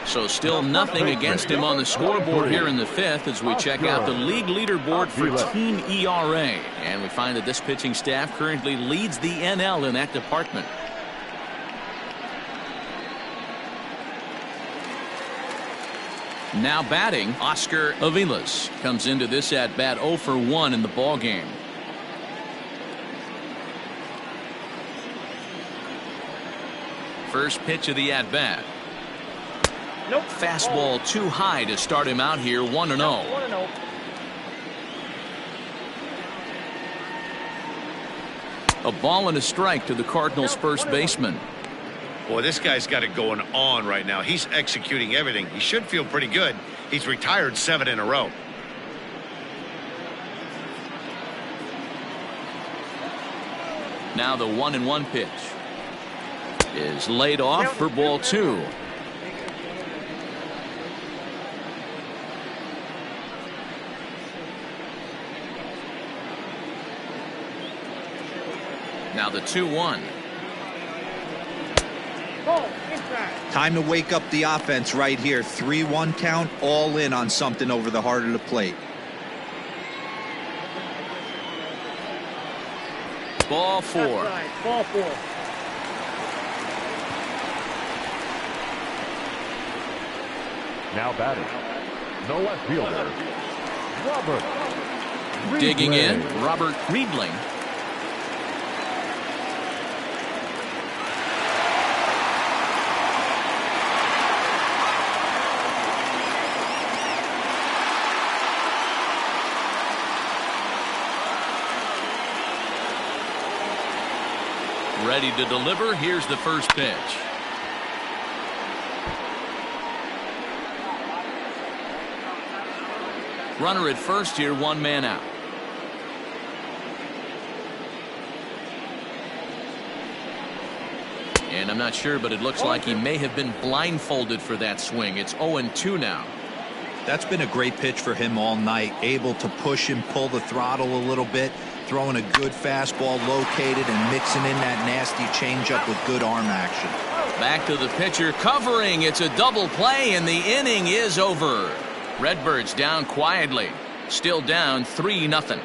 Speaker 1: So still nothing against him on the scoreboard here in the 5th as we check out the league leaderboard for team ERA. And we find that this pitching staff currently leads the NL in that department. Now batting, Oscar Aviles comes into this at bat 0 for 1 in the ball game. First pitch of the at bat.
Speaker 5: Nope.
Speaker 1: Fastball too high to start him out here 1-0.
Speaker 5: 1-0.
Speaker 1: A ball and a strike to the Cardinals first baseman.
Speaker 2: Boy, this guy's got it going on right now. He's executing everything. He should feel pretty good. He's retired 7 in a row.
Speaker 1: Now the 1-1 pitch is laid off for ball 2. Now the 2-1.
Speaker 3: Time to wake up the offense right here. 3-1 count, all in on something over the heart of the plate.
Speaker 1: Ball 4.
Speaker 5: Ball 4.
Speaker 4: Now batting, the left fielder, Robert.
Speaker 1: Digging in,
Speaker 4: Reedling.
Speaker 1: Robert Reedling. Ready to deliver. Here's the first pitch. Runner at first here, 1 man out. And I'm not sure, but it looks like he may have been blindfolded for that swing. It's 0-2 now.
Speaker 3: That's been a great pitch for him all night. Able to push and pull the throttle a little bit. Throwing a good fastball located and mixing in that nasty changeup with good arm action.
Speaker 1: Back to the pitcher, covering. It's a double play, and the inning is over. Redbirds down quietly. Still down 3-0.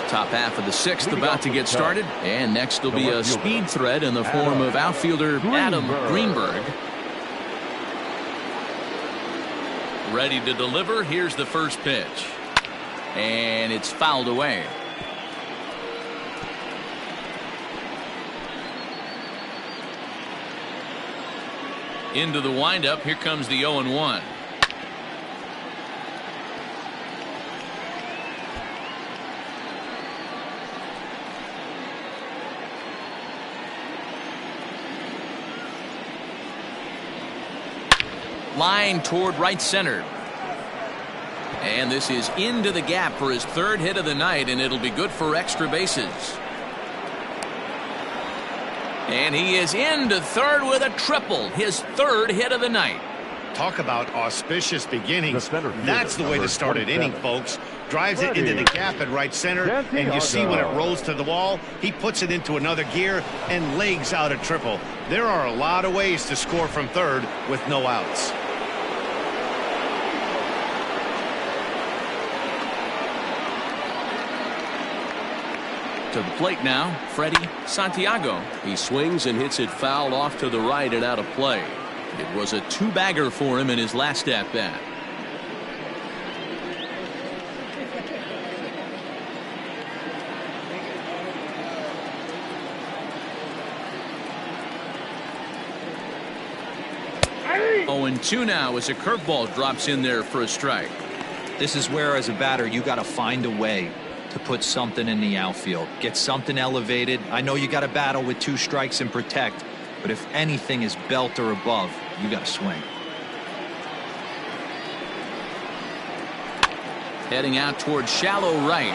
Speaker 1: Top half of the 6th about to get started. And next will be a speed threat in the form of outfielder Adam Greenberg. Ready to deliver. Here's the first pitch. And it's fouled away. Into the windup. Here comes the 0-1. Line toward right center. And this is into the gap for his 3rd hit of the night, and it'll be good for extra bases. And he is into 3rd with a triple, his 3rd hit of the night.
Speaker 2: Talk about auspicious beginnings.
Speaker 4: center fielder,
Speaker 2: That's the way to start an inning, folks. Drives it into the gap at right center, and you see when it rolls to the wall, he puts it into another gear and legs out a triple. There are a lot of ways to score from 3rd with no outs.
Speaker 1: To the plate now, Freddie Santiago. He swings and hits it foul off to the right and out of play. It was a 2-bagger for him in his last at-bat. Oh, and 2 now as a curveball drops in there for a strike.
Speaker 3: This is where, as a batter, you got to find a way to put something in the outfield. Get something elevated. I know you got to battle with 2 strikes and protect, but if anything is belt or above, you got to swing.
Speaker 1: Heading out towards shallow right.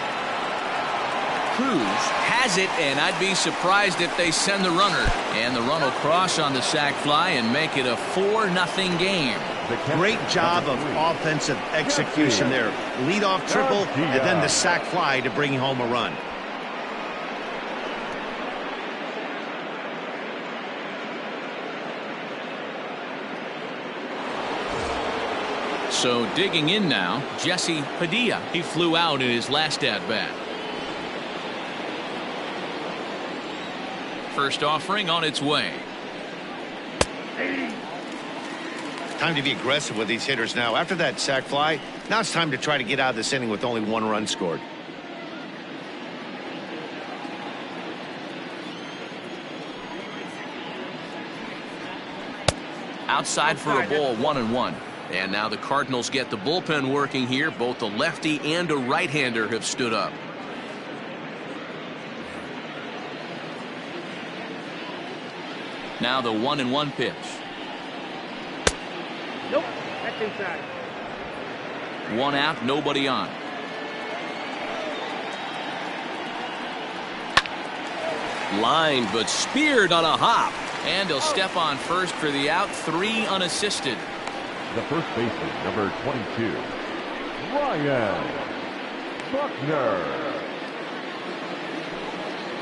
Speaker 1: Cruz has it, and I'd be surprised if they send the runner. And the run will cross on the sac fly and make it a 4-0 game.
Speaker 2: Great job of offensive execution there. Leadoff triple, and then the sac fly to bring home a run.
Speaker 1: So digging in now, Jesse Padilla. He flew out in his last at-bat. First offering on its way.
Speaker 2: Time to be aggressive with these hitters now. After that sac fly, now it's time to try to get out of this inning with only 1 run scored.
Speaker 1: Outside for a ball, 1-1. And now the Cardinals get the bullpen working here. Both a lefty and a right-hander have stood up. Now the 1-1 pitch.
Speaker 5: Nope, that's inside.
Speaker 1: 1 out, nobody on. Lined but speared on a hop. And he'll step on first for the out, 3 unassisted.
Speaker 4: The first baseman, number 22, Ryan Buckner.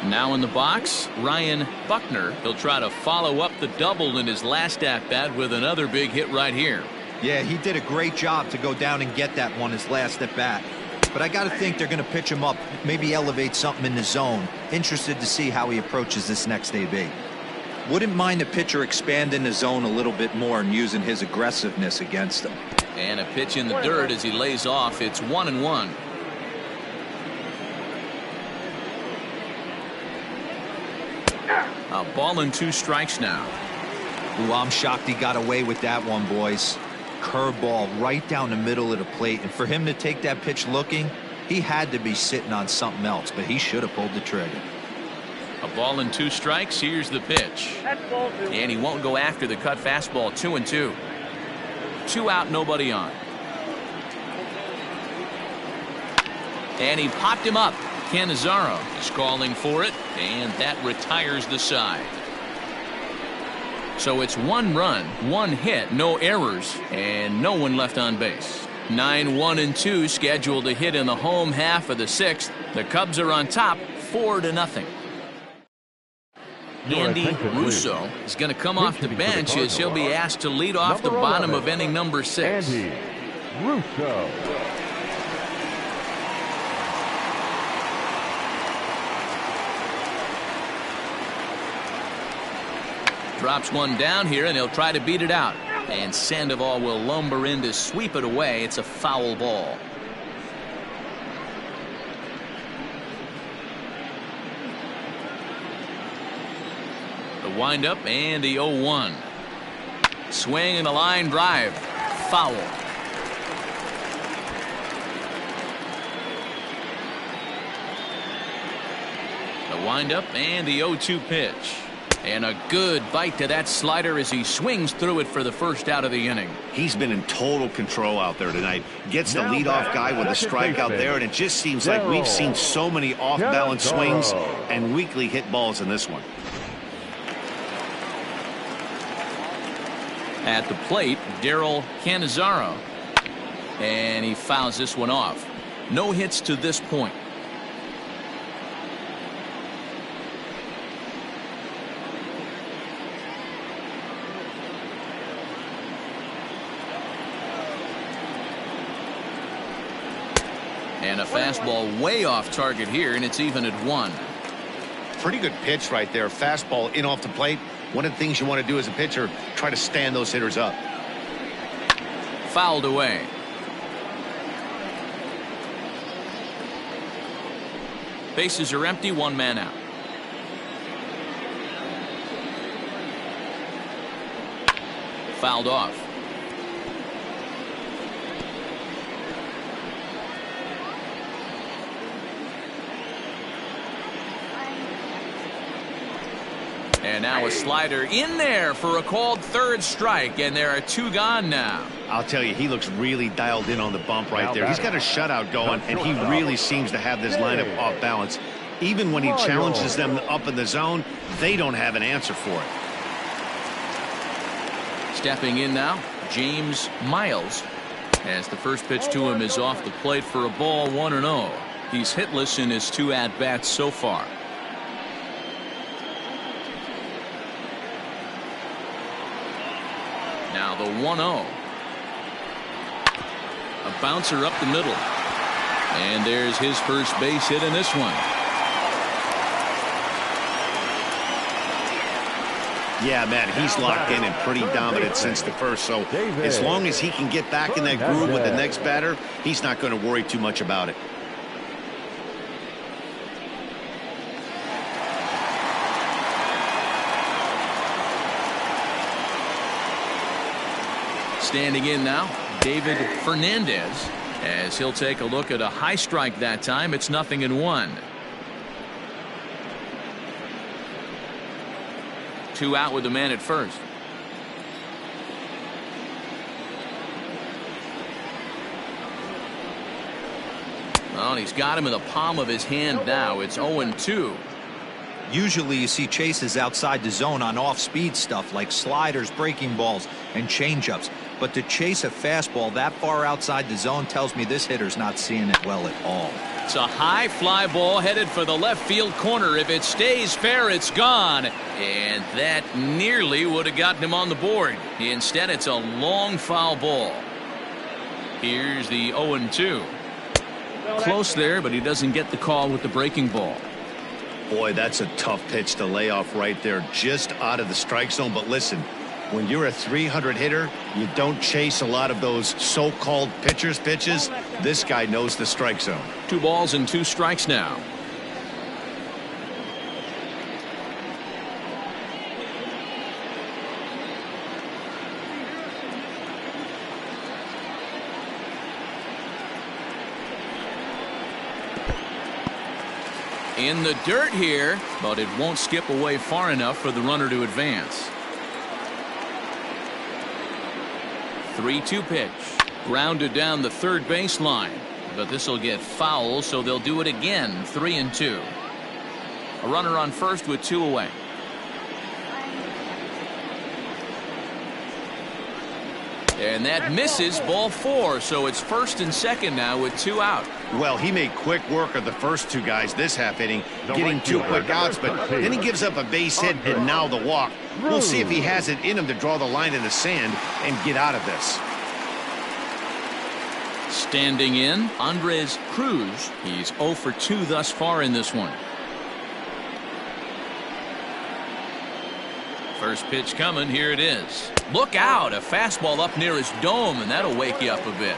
Speaker 1: Now in the box, Ryan Buckner. He'll try to follow up the double in his last at-bat with another big hit right here.
Speaker 3: Yeah, he did a great job to go down and get that one his last at-bat. But I got to think they're going to pitch him up, maybe elevate something in the zone. Interested to see how he approaches this next AB. Wouldn't mind the pitcher expanding the zone a little bit more and using his aggressiveness against him.
Speaker 1: And a pitch in the dirt as he lays off. It's 1-1. A ball and 2 strikes now.
Speaker 3: Ooh, I'm shocked he got away with that one, boys. Curveball right down the middle of the plate, and for him to take that pitch looking, he had to be sitting on something else, but he should have pulled the trigger.
Speaker 1: A ball and 2 strikes. Here's the pitch.
Speaker 5: That's ball 2.
Speaker 1: And he won't go after the cut fastball. 2-2. 2 out, nobody on. And he popped him up. Cannizzaro is calling for it, and that retires the side. So it's 1 run, 1 hit, no errors, and no one left on base. 9-1-2 scheduled to hit in the home half of the 6th. The Cubs are on top, 4-0. Andy Russo is going to come off the bench as he'll be asked to lead off the bottom of inning number 6.
Speaker 4: Andy Russo.
Speaker 1: Drops one down here, and he'll try to beat it out. And Sandoval will lumber in to sweep it away. It's a foul ball. The windup and the 0-1. Swing and a line drive. Foul. The windup and the 0-2 pitch. And a good bite to that slider as he swings through it for the first out of the inning.
Speaker 2: He's been in total control out there tonight. Gets the leadoff guy with a strikeout there, and it just seems like we've seen so many off-balance swings and weakly hit balls in this one.
Speaker 1: At the plate, Daryl Cannizzaro. And he fouls this one off. No hits to this point. And a fastball way off target here, and it's even at 1.
Speaker 2: Pretty good pitch right there. Fastball in off the plate. One of the things you want to do as a pitcher, try to stand those hitters up.
Speaker 1: Fouled away. Bases are empty, 1 man out. Fouled off. And now a slider in there for a called 3rd strike, and there are 2 gone now.
Speaker 2: I'll tell you, he looks really dialed in on the bump right there. He's got a shutout going, and he really seems to have this lineup off balance. Even when he challenges them up in the zone, they don't have an answer for it.
Speaker 1: Stepping in now, James Miles, as the first pitch to him is off the plate for a ball, 1-0. He's hitless in his 2 at-bats so far. Now the 1-0. A bouncer up the middle. And there's his first base hit in this one.
Speaker 2: Yeah, Matt, he's locked in and pretty dominant since the first. So as long as he can get back in that groove with the next batter, he's not going to worry too much about it.
Speaker 1: Standing in now, David Fernandez, as he'll take a look at a high strike that time. It's 0-1. 2 out with the man at first. Well, he's got him in the palm of his hand now. It's 0-2.
Speaker 3: Usually you see chases outside the zone on off-speed stuff like sliders, breaking balls, and changeups. But to chase a fastball that far outside the zone tells me this hitter's not seeing it well at all.
Speaker 1: It's a high fly ball headed for the left field corner. If it stays fair, it's gone. And that nearly would have gotten him on the board. Instead, it's a long foul ball. Here's the 0-2. Close there, but he doesn't get the call with the breaking ball.
Speaker 2: Boy, that's a tough pitch to lay off right there, just out of the strike zone. But listen, when you're a 300 hitter, you don't chase a lot of those so-called pitchers' pitches. This guy knows the strike zone.
Speaker 1: 2 balls and 2 strikes now. In the dirt here, but it won't skip away far enough for the runner to advance. 3-2 pitch. Grounded down the third baseline. But this will get foul, so they'll do it again. 3-2. A runner on first with 2 away. And that misses, ball 4. So it's first and second now with 2 out.
Speaker 2: Well, he made quick work of the first 2 guys this half inning, getting 2 quick outs, but then he gives up a base hit and now the walk. We'll see if he has it in him to draw the line in the sand and get out of this.
Speaker 1: Standing in, Andres Cruz. He's 0 for 2 thus far in this one. First pitch coming. Here it is. Look out. A fastball up near his dome, and that'll wake you up a bit.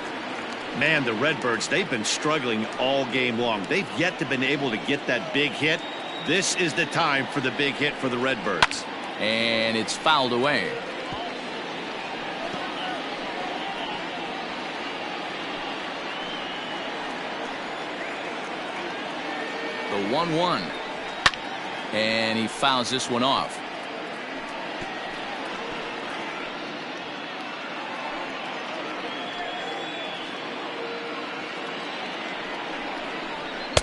Speaker 2: Man, the Redbirds, they've been struggling all game long. They've yet to been able to get that big hit. This is the time for the big hit for the Redbirds.
Speaker 1: And it's fouled away. The 1-1. And he fouls this one off.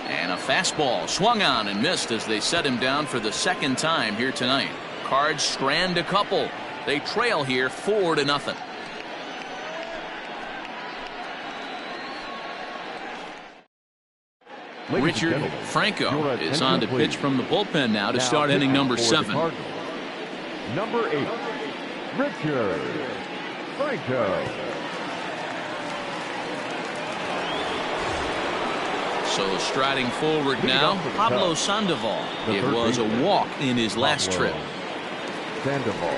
Speaker 1: And a fastball swung on and missed as they set him down for the second time here tonight. Cards strand a couple. They trail here 4-0. Richard Franco is on to pitch from the bullpen now to start inning number 7.
Speaker 4: Number 8, Richard Franco.
Speaker 1: So striding forward now, Pablo Sandoval. It was a walk in his last trip.
Speaker 4: Sandoval.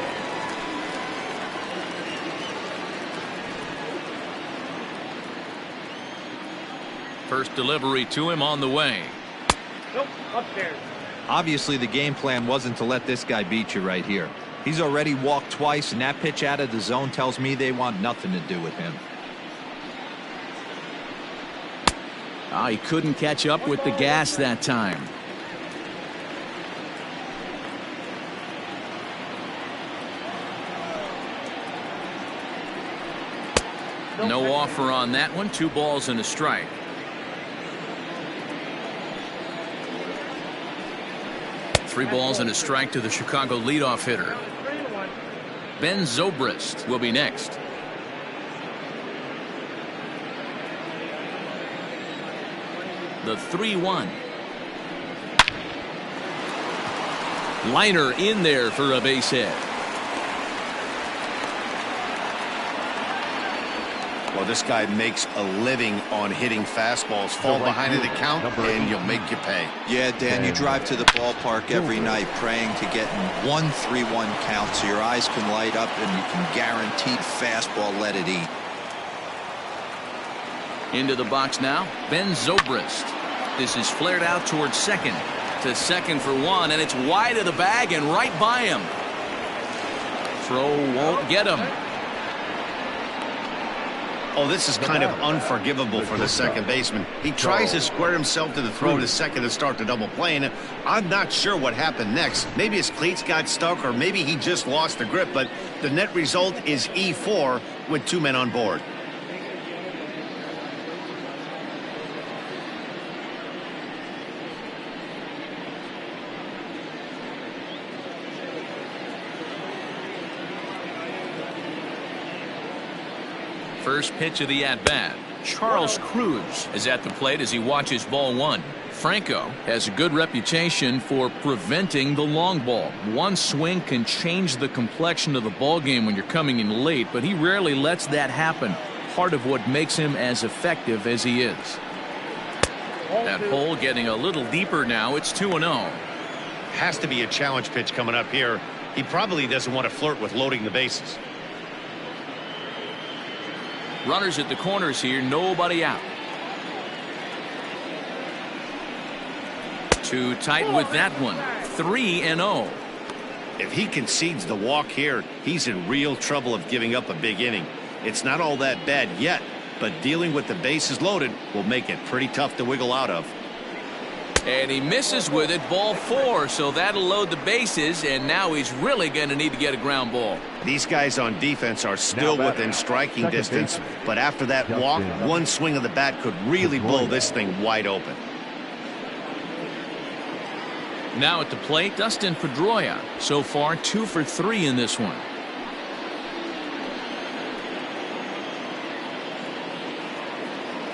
Speaker 1: First delivery to him on the way.
Speaker 5: Nope, upstairs.
Speaker 3: Obviously the game plan wasn't to let this guy beat you right here. He's already walked twice, and that pitch out of the zone tells me they want nothing to do with him.
Speaker 1: Oh, he couldn't catch up with the gas that time. No offer on that one. 2 balls and a strike. 3 balls and a strike to the Chicago leadoff hitter. Ben Zobrist will be next. The 3-1. Liner in there for a base hit.
Speaker 2: Well, this guy makes a living on hitting fastballs. Fall behind in the count, and you'll make you pay.
Speaker 3: Yeah, Dan, you drive to the ballpark every night praying to get in 1 3-1 count so your eyes can light up and you can guaranteed fastball let it eat.
Speaker 1: Into the box now, Ben Zobrist. This is flared out towards second. To second for 1, and it's wide of the bag and right by him. Throw won't get him.
Speaker 2: Oh, this is kind of unforgivable for the second baseman. He tries to square himself to the throw to second to start the double play, and I'm not sure what happened next. Maybe his cleats got stuck, or maybe he just lost the grip, but the net result is E4 with 2 men on board.
Speaker 1: First pitch of the at-bat. Charles Cruz is at the plate as he watches ball 1. Franco has a good reputation for preventing the long ball. One swing can change the complexion of the ball game when you're coming in late, but he rarely lets that happen. Part of what makes him as effective as he is. That hole getting a little deeper now. It's 2-0.
Speaker 2: Has to be a challenge pitch coming up here. He probably doesn't want to flirt with loading the bases.
Speaker 1: Runners at the corners here, nobody out. Too tight with that one. 3-0.
Speaker 2: If he concedes the walk here, he's in real trouble of giving up a big inning. It's not all that bad yet, but dealing with the bases loaded will make it pretty tough to wiggle out of.
Speaker 1: And he misses with it, ball 4, so that'll load the bases, and now he's really going to need to get a ground ball.
Speaker 2: These guys on defense are still within striking distance, but after that walk, one swing of the bat could really blow this thing wide open.
Speaker 1: Now at the plate, Dustin Pedroia. So far, 2 for 3 in this one.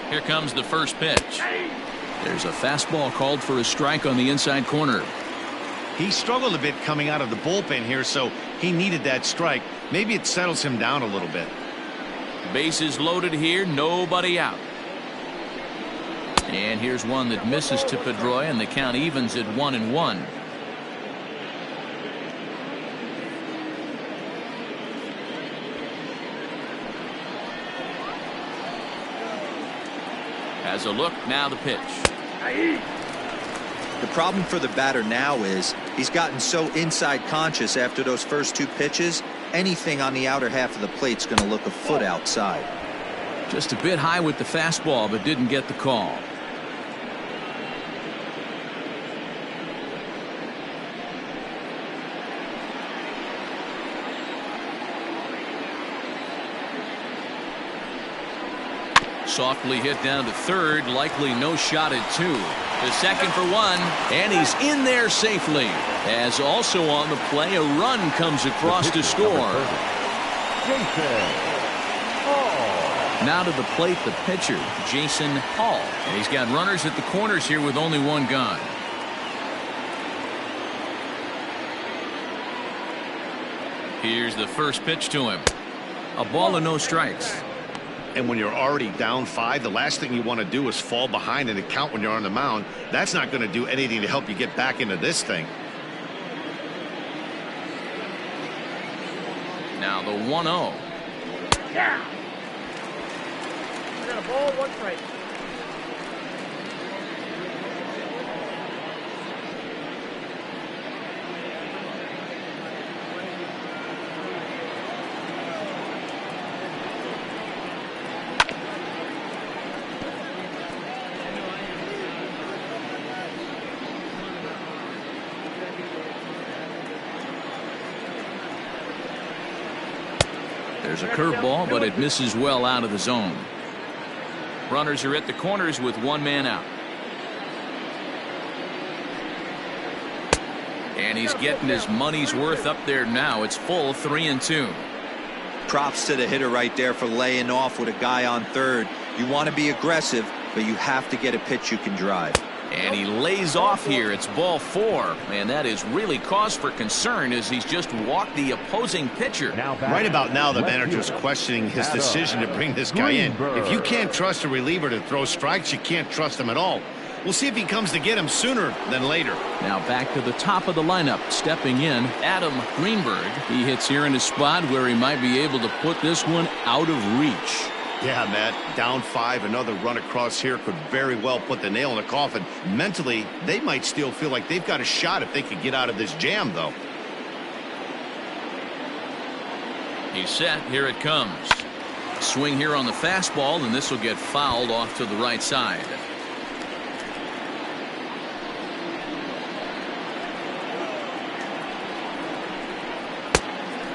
Speaker 1: Here comes the first pitch. There's a fastball called for a strike on the inside corner.
Speaker 2: He struggled a bit coming out of the bullpen here, so he needed that strike. Maybe it settles him down a little bit.
Speaker 1: Bases loaded here, nobody out. And here's one that misses to Pedroia, and the count evens at 1-1. Has a look, now the pitch.
Speaker 3: The problem for the batter now is he's gotten so inside conscious after those first 2 pitches. Anything on the outer half of the plate's going to look a foot outside.
Speaker 1: Just a bit high with the fastball, but didn't get the call. Softly hit down to third, likely no shot at 2. The second for 1, and he's in there safely. As also on the play, a run comes across to score. Now to the plate, the pitcher, Jason Hall. And he's got runners at the corners here with only 1 gone. Here's the first pitch to him. A ball and no strikes.
Speaker 2: And when you're already down 5, the last thing you want to do is fall behind in the count when you're on the mound. That's not going to do anything to help you get back into this thing.
Speaker 1: Now the 1-0.
Speaker 5: Yeah. We got a ball, 1 strike.
Speaker 1: There's a curveball, but it misses well out of the zone. Runners are at the corners with 1 man out. And he's getting his money's worth up there now. It's full 3-2.
Speaker 3: Props to the hitter right there for laying off with a guy on third. You want to be aggressive, but you have to get a pitch you can drive.
Speaker 1: And he lays off here. It's ball 4. And that is really cause for concern as he's just walked the opposing pitcher.
Speaker 2: Right about now, the manager's questioning his decision to bring this guy in. If you can't trust a reliever to throw strikes, you can't trust him at all. We'll see if he comes to get him sooner than later.
Speaker 1: Now back to the top of the lineup. Stepping in, Adam Greenberg. He hits here in a spot where he might be able to put this one out of reach.
Speaker 2: Yeah, Matt, down 5, another run across here could very well put the nail in the coffin. Mentally, they might still feel like they've got a shot if they could get out of this jam, though.
Speaker 1: He's set. Here it comes. Swing here on the fastball, and this will get fouled off to the right side.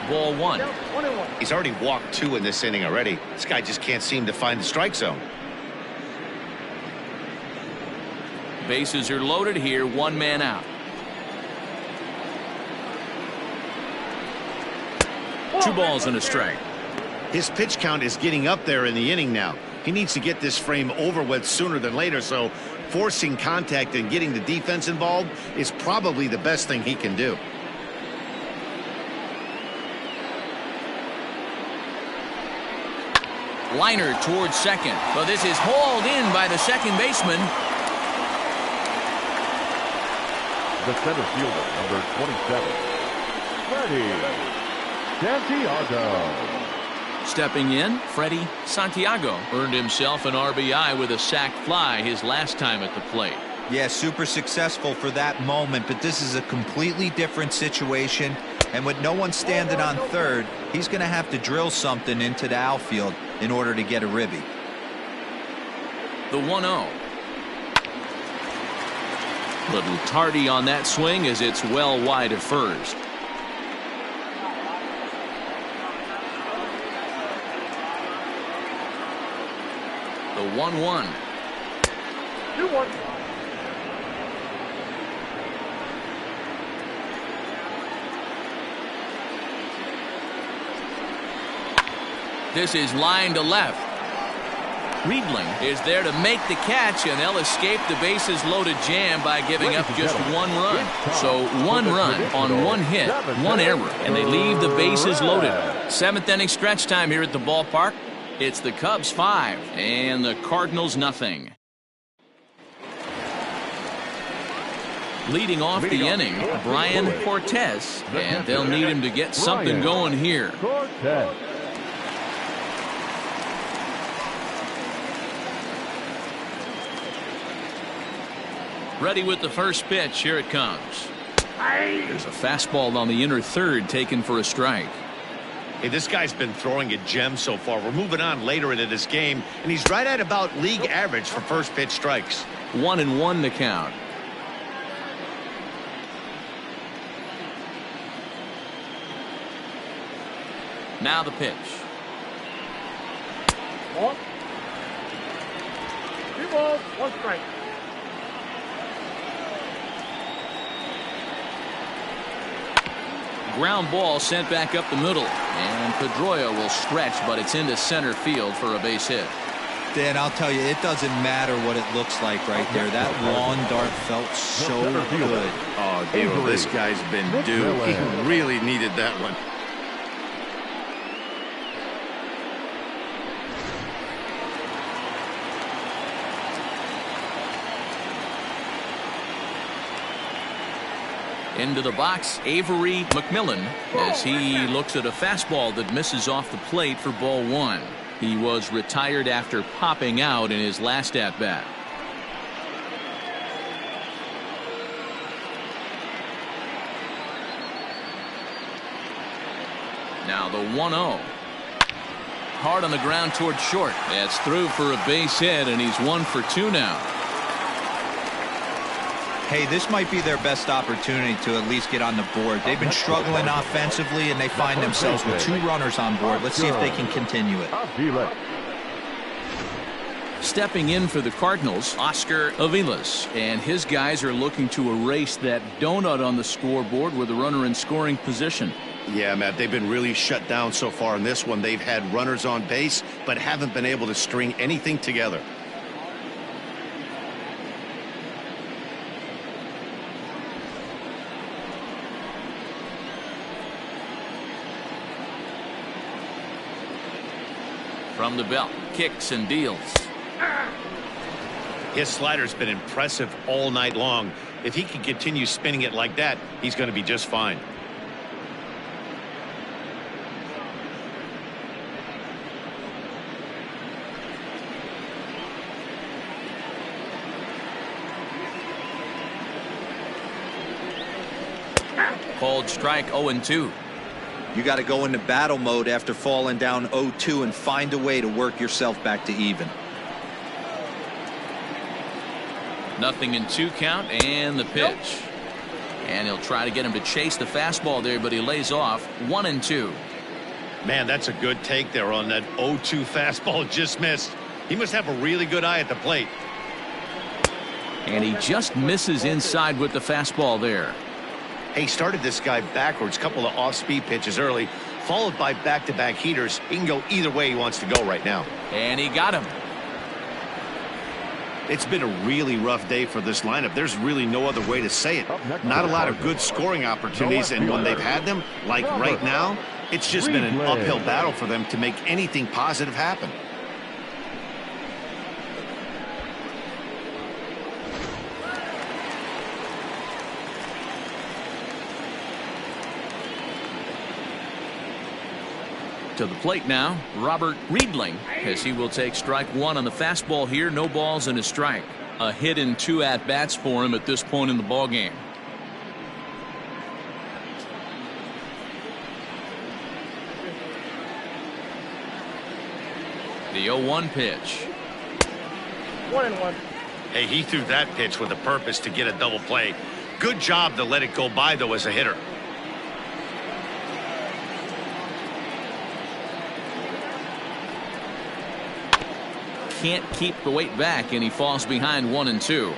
Speaker 1: Ball 1.
Speaker 2: He's already walked 2 in this inning already. This guy just can't seem to find the strike zone.
Speaker 1: Bases are loaded here. 1 man out. 2 balls and a strike.
Speaker 2: His pitch count is getting up there in the inning now. He needs to get this frame over with sooner than later, so forcing contact and getting the defense involved is probably the best thing he can do.
Speaker 1: Liner towards second, but this is hauled in by the second baseman.
Speaker 4: The center fielder, number 27, Freddie Santiago.
Speaker 1: Stepping in, Freddie Santiago earned himself an RBI with a sac fly his last time at the plate.
Speaker 3: Yeah, super successful for that moment, but this is a completely different situation. And with no one standing on third, he's going to have to drill something into the outfield in order to get a ribby.
Speaker 1: The 1-0. Little tardy on that swing as it's well wide of first. The 1-1.
Speaker 5: 2-1.
Speaker 1: This is line to left. Riedling is there to make the catch, and they'll escape the bases loaded jam by giving up just 1 run. So 1 run on 1 hit, 1 error, and they leave the bases loaded. 7th inning stretch time here at the ballpark. It's the Cubs 5 and the Cardinals nothing. Leading off the inning, Brian Cortez, and they'll need him to get something going here. Ready with the first pitch. Here it comes. There's a fastball on the inner third taken for a strike.
Speaker 2: Hey, this guy's been throwing a gem so far. We're moving on later into this game, and he's right at about league average for first pitch strikes.
Speaker 1: 1-1 to count. Now the pitch.
Speaker 5: 1. 2 balls, 1 strike.
Speaker 1: Ground ball sent back up the middle, and Pedroia will stretch, but it's into center field for a base hit.
Speaker 3: Dan, I'll tell you, it doesn't matter what it looks like right there. That lawn dart felt so good.
Speaker 2: Oh, Dino, this guy's been due. He really needed that one.
Speaker 1: Into the box, Avery McMillan, as he looks at a fastball that misses off the plate for ball 1. He was retired after popping out in his last at-bat. Now the 1-0. Hard on the ground towards short. That's through for a base hit, and he's 1 for 2 now.
Speaker 3: Hey, this might be their best opportunity to at least get on the board. They've been struggling offensively, and they find themselves with 2 runners on board. Let's see if they can continue it.
Speaker 1: Stepping in for the Cardinals, Oscar Aviles, and his guys are looking to erase that donut on the scoreboard with a runner in scoring position.
Speaker 2: Yeah, Matt, they've been really shut down so far in this one. They've had runners on base, but haven't been able to string anything together.
Speaker 1: From the belt, kicks and deals.
Speaker 2: His slider's been impressive all night long. If he can continue spinning it like that, he's going to be just fine.
Speaker 1: Called strike 0-2.
Speaker 3: You got to go into battle mode after falling down 0-2 and find a way to work yourself back to even.
Speaker 1: Nothing in 2 count, and the pitch. And he'll try to get him to chase the fastball there, but he lays off 1-2.
Speaker 2: Man, that's a good take there on that 0-2 fastball. Just missed. He must have a really good eye at the plate.
Speaker 1: And he just misses inside with the fastball there.
Speaker 2: He started this guy backwards, couple of off-speed pitches early, followed by back-to-back heaters. He can go either way he wants to go right now.
Speaker 1: And he got him.
Speaker 2: It's been a really rough day for this lineup. There's really no other way to say it. Not a lot of good scoring opportunities, and when they've had them, like right now, it's just been an uphill battle for them to make anything positive happen.
Speaker 1: To the plate now, Robert Riedling, as he will take strike 1 on the fastball here. No balls and a strike. A hit in 2 at-bats for him at this point in the ballgame. The 0-1 pitch.
Speaker 5: 1-1.
Speaker 2: Hey, he threw that pitch with a purpose to get a double play. Good job to let it go by, though, as a hitter.
Speaker 1: Can't keep the weight back, and he falls behind 1-2.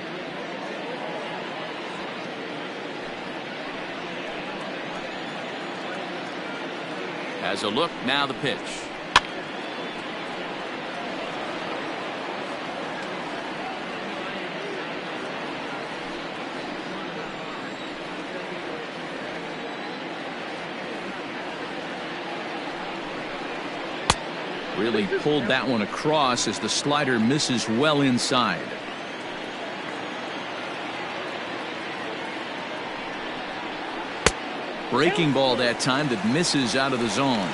Speaker 1: Has a look, now the pitch. Really pulled that one across as the slider misses well inside. Breaking ball that time that misses out of the zone.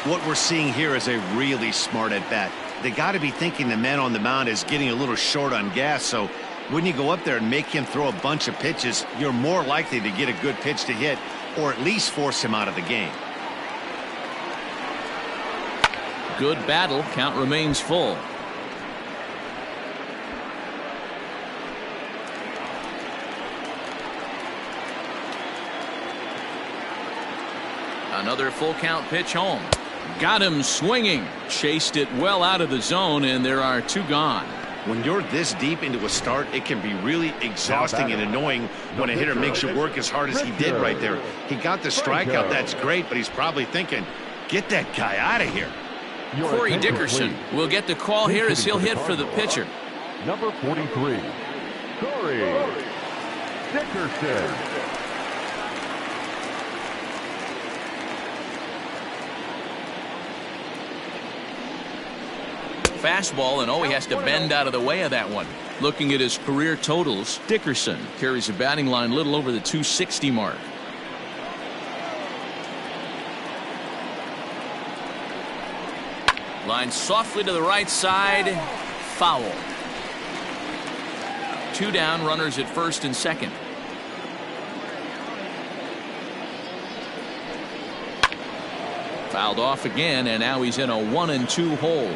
Speaker 2: What we're seeing here is a really smart at-bat. They got to be thinking the man on the mound is getting a little short on gas, so when you go up there and make him throw a bunch of pitches, you're more likely to get a good pitch to hit or at least force him out of the game.
Speaker 1: Good battle. Count remains full. Another full count pitch home. Got him swinging. Chased it well out of the zone, and there are 2 gone.
Speaker 2: When you're this deep into a start, it can be really exhausting and annoying when a hitter makes you work as hard as he did right there. He got the strikeout. That's great, but he's probably thinking, get that guy out of here.
Speaker 1: Corey Dickerson will get the call here as he'll hit for the pitcher.
Speaker 4: Number 43, Corey Dickerson.
Speaker 1: Fastball, and he has to bend out of the way of that one. Looking at his career totals, Dickerson carries a batting line little over the 260 mark. Line softly to the right side. Foul. 2 down, runners at first and second. Fouled off again, and now he's in a 1-2 hole.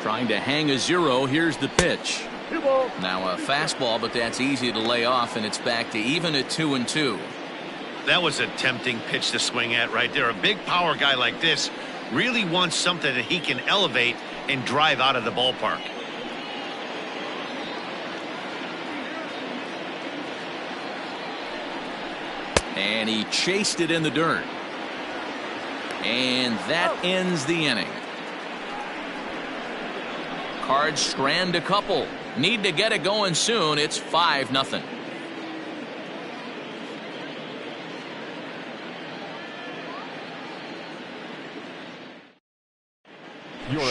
Speaker 1: Trying to hang a 0. Here's the pitch. Now a fastball, but that's easy to lay off, and it's back to even at 2-2.
Speaker 2: That was a tempting pitch to swing at right there. A big power guy like this really wants something that he can elevate and drive out of the ballpark.
Speaker 1: And he chased it in the dirt. And that ends the inning. Cards strand a couple. Need to get it going soon. It's 5-0.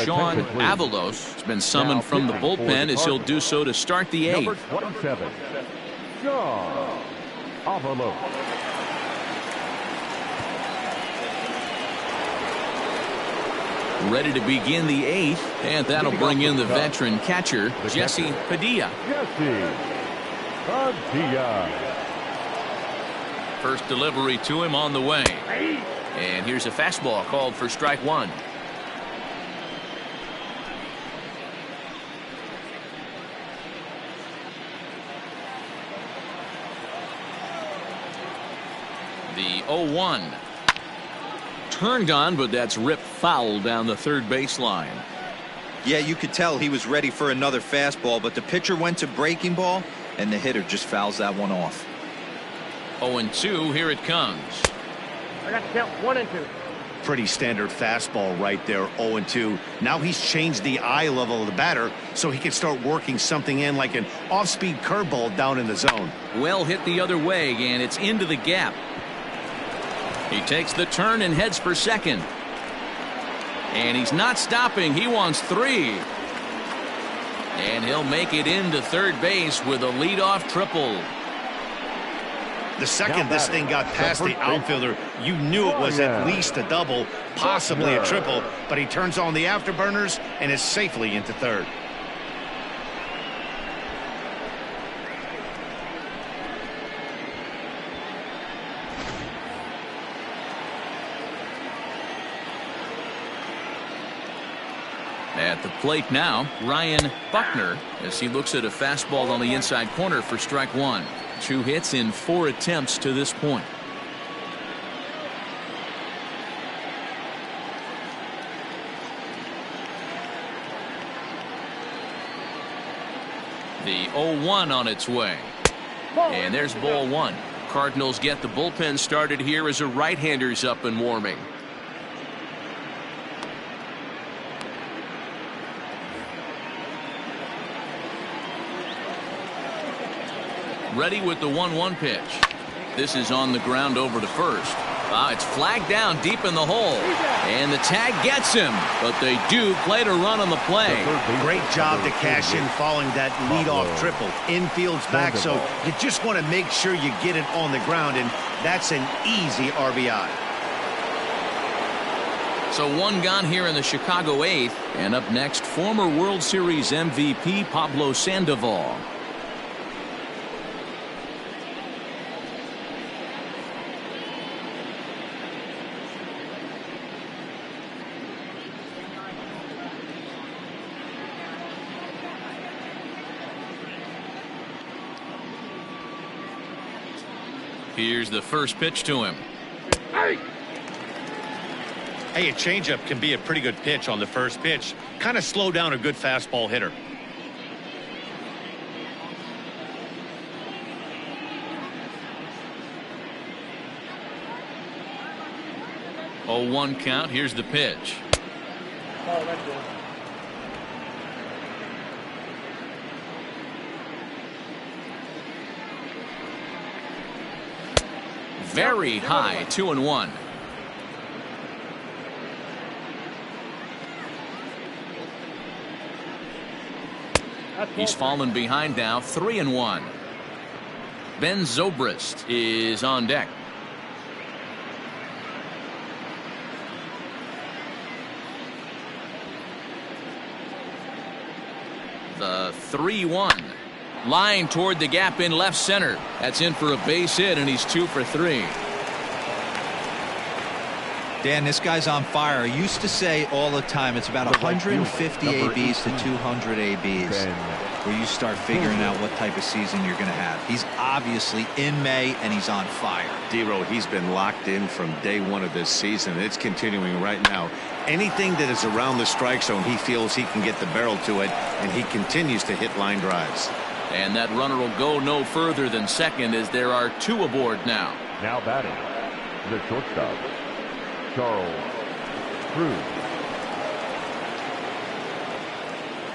Speaker 1: Sean Avalos has been summoned from the bullpen as he'll do so to start the eighth.
Speaker 4: Number 27, Sean Avalos.
Speaker 1: Ready to begin the eighth, and that'll bring in the veteran catcher, Jesse Padilla. First delivery to him on the way. And here's a fastball called for strike one. The 0-1. Turned on, but that's ripped foul down the third baseline.
Speaker 3: Yeah, you could tell he was ready for another fastball, but the pitcher went to breaking ball, and the hitter just fouls that one off.
Speaker 1: 0-2, here it comes.
Speaker 5: I got to count 1 and 2.
Speaker 2: Pretty standard fastball right there, 0-2. Now he's changed the eye level of the batter so he can start working something in like an off-speed curveball down in the zone.
Speaker 1: Well hit the other way, and it's into the gap. He takes the turn and heads for second. And he's not stopping. He wants 3. And he'll make it into third base with a leadoff triple.
Speaker 2: The second this thing got past the outfielder, you knew it was at least a double, possibly a triple, but he turns on the afterburners and is safely into third.
Speaker 1: At the plate now, Ryan Buckner, as he looks at a fastball on the inside corner for strike one. 2 hits in 4 attempts to this point. The 0-1 on its way. And there's ball 1. Cardinals get the bullpen started here as a right-hander's up and warming. Ready with the 1-1 pitch. This is on the ground over to first. It's flagged down deep in the hole. And the tag gets him. But they do play to run on the play.
Speaker 2: Great job to cash in following that leadoff triple. Infield's back, so you just want to make sure you get it on the ground, and that's an easy RBI.
Speaker 1: So 1 gone here in the Chicago 8th. And up next, former World Series MVP Pablo Sandoval. Here's the first pitch to him.
Speaker 2: Hey, a changeup can be a pretty good pitch on the first pitch. Kind of slow down a good fastball hitter.
Speaker 1: Oh, 1 count. Here's the pitch.
Speaker 5: Oh, that's good.
Speaker 1: Very high, 2-1. He's fallen behind now, 3-1. Ben Zobrist is on deck. The 3-1. Line toward the gap in left center. That's in for a base hit, and he's 2 for 3.
Speaker 3: Dan, this guy's on fire. I used to say all the time it's about 150 ABs to 200 ABs. where you start figuring out what type of season you're going to have. He's obviously in May, and he's on fire.
Speaker 2: D-Row, he's been locked in from day one of this season. It's continuing right now. Anything that is around the strike zone, he feels he can get the barrel to it, and he continues to hit line drives.
Speaker 1: And that runner will go no further than second as there are 2 aboard now.
Speaker 4: Now batting, the shortstop, Charles Cruz.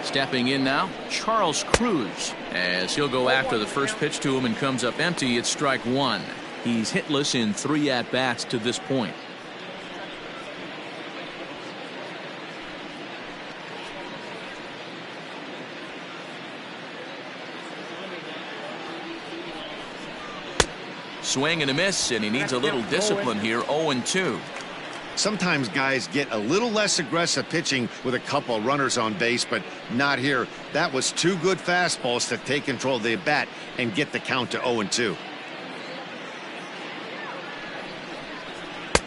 Speaker 1: Stepping in now, Charles Cruz, as he'll go after the first pitch to him and comes up empty. It's strike 1. He's hitless in 3 at-bats to this point. Swing and a miss, and he needs a little discipline here. 0-2.
Speaker 2: Sometimes guys get a little less aggressive pitching with a couple runners on base, but not here. That was 2 good fastballs to take control of the bat and get the count to 0-2.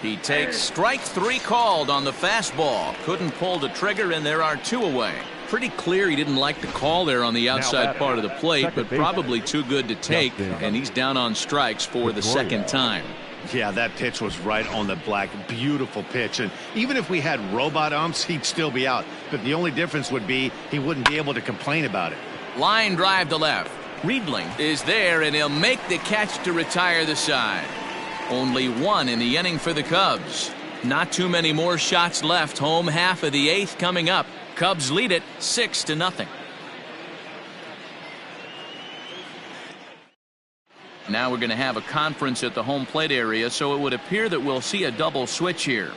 Speaker 1: He takes strike 3 called on the fastball. Couldn't pull the trigger, and there are 2 away. Pretty clear he didn't like the call there on the outside part of the plate, but probably too good to take, and he's down on strikes for the second time.
Speaker 2: Yeah, that pitch was right on the black. Beautiful pitch. And even if we had robot umps, he'd still be out. But the only difference would be he wouldn't be able to complain about it.
Speaker 1: Line drive to left. Riedling is there, and he'll make the catch to retire the side. Only 1 in the inning for the Cubs. Not too many more shots left. Home half of the 8th coming up. Cubs lead it 6-0. Now we're going to have a conference at the home plate area, so it would appear that we'll see a double switch here.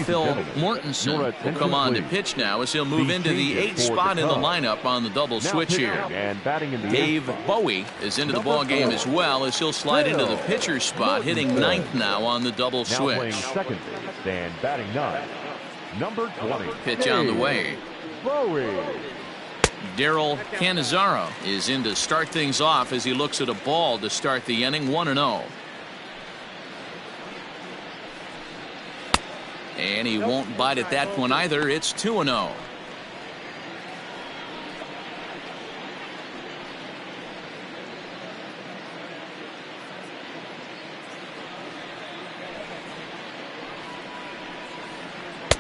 Speaker 1: Phil Mortensen will come on to pitch now as he'll move into the 8th spot in the lineup on the double switch here. Dave Bowie is into the ball game as well as he'll slide into the pitcher's spot, hitting 9th now on the double switch.
Speaker 4: Second base and batting 9th, number 20.
Speaker 1: Pitch on the way.
Speaker 4: Bowie.
Speaker 1: Daryl Cannizzaro is in to start things off as he looks at a ball to start the inning. 1-0. And he won't bite at that one either. It's 2-0.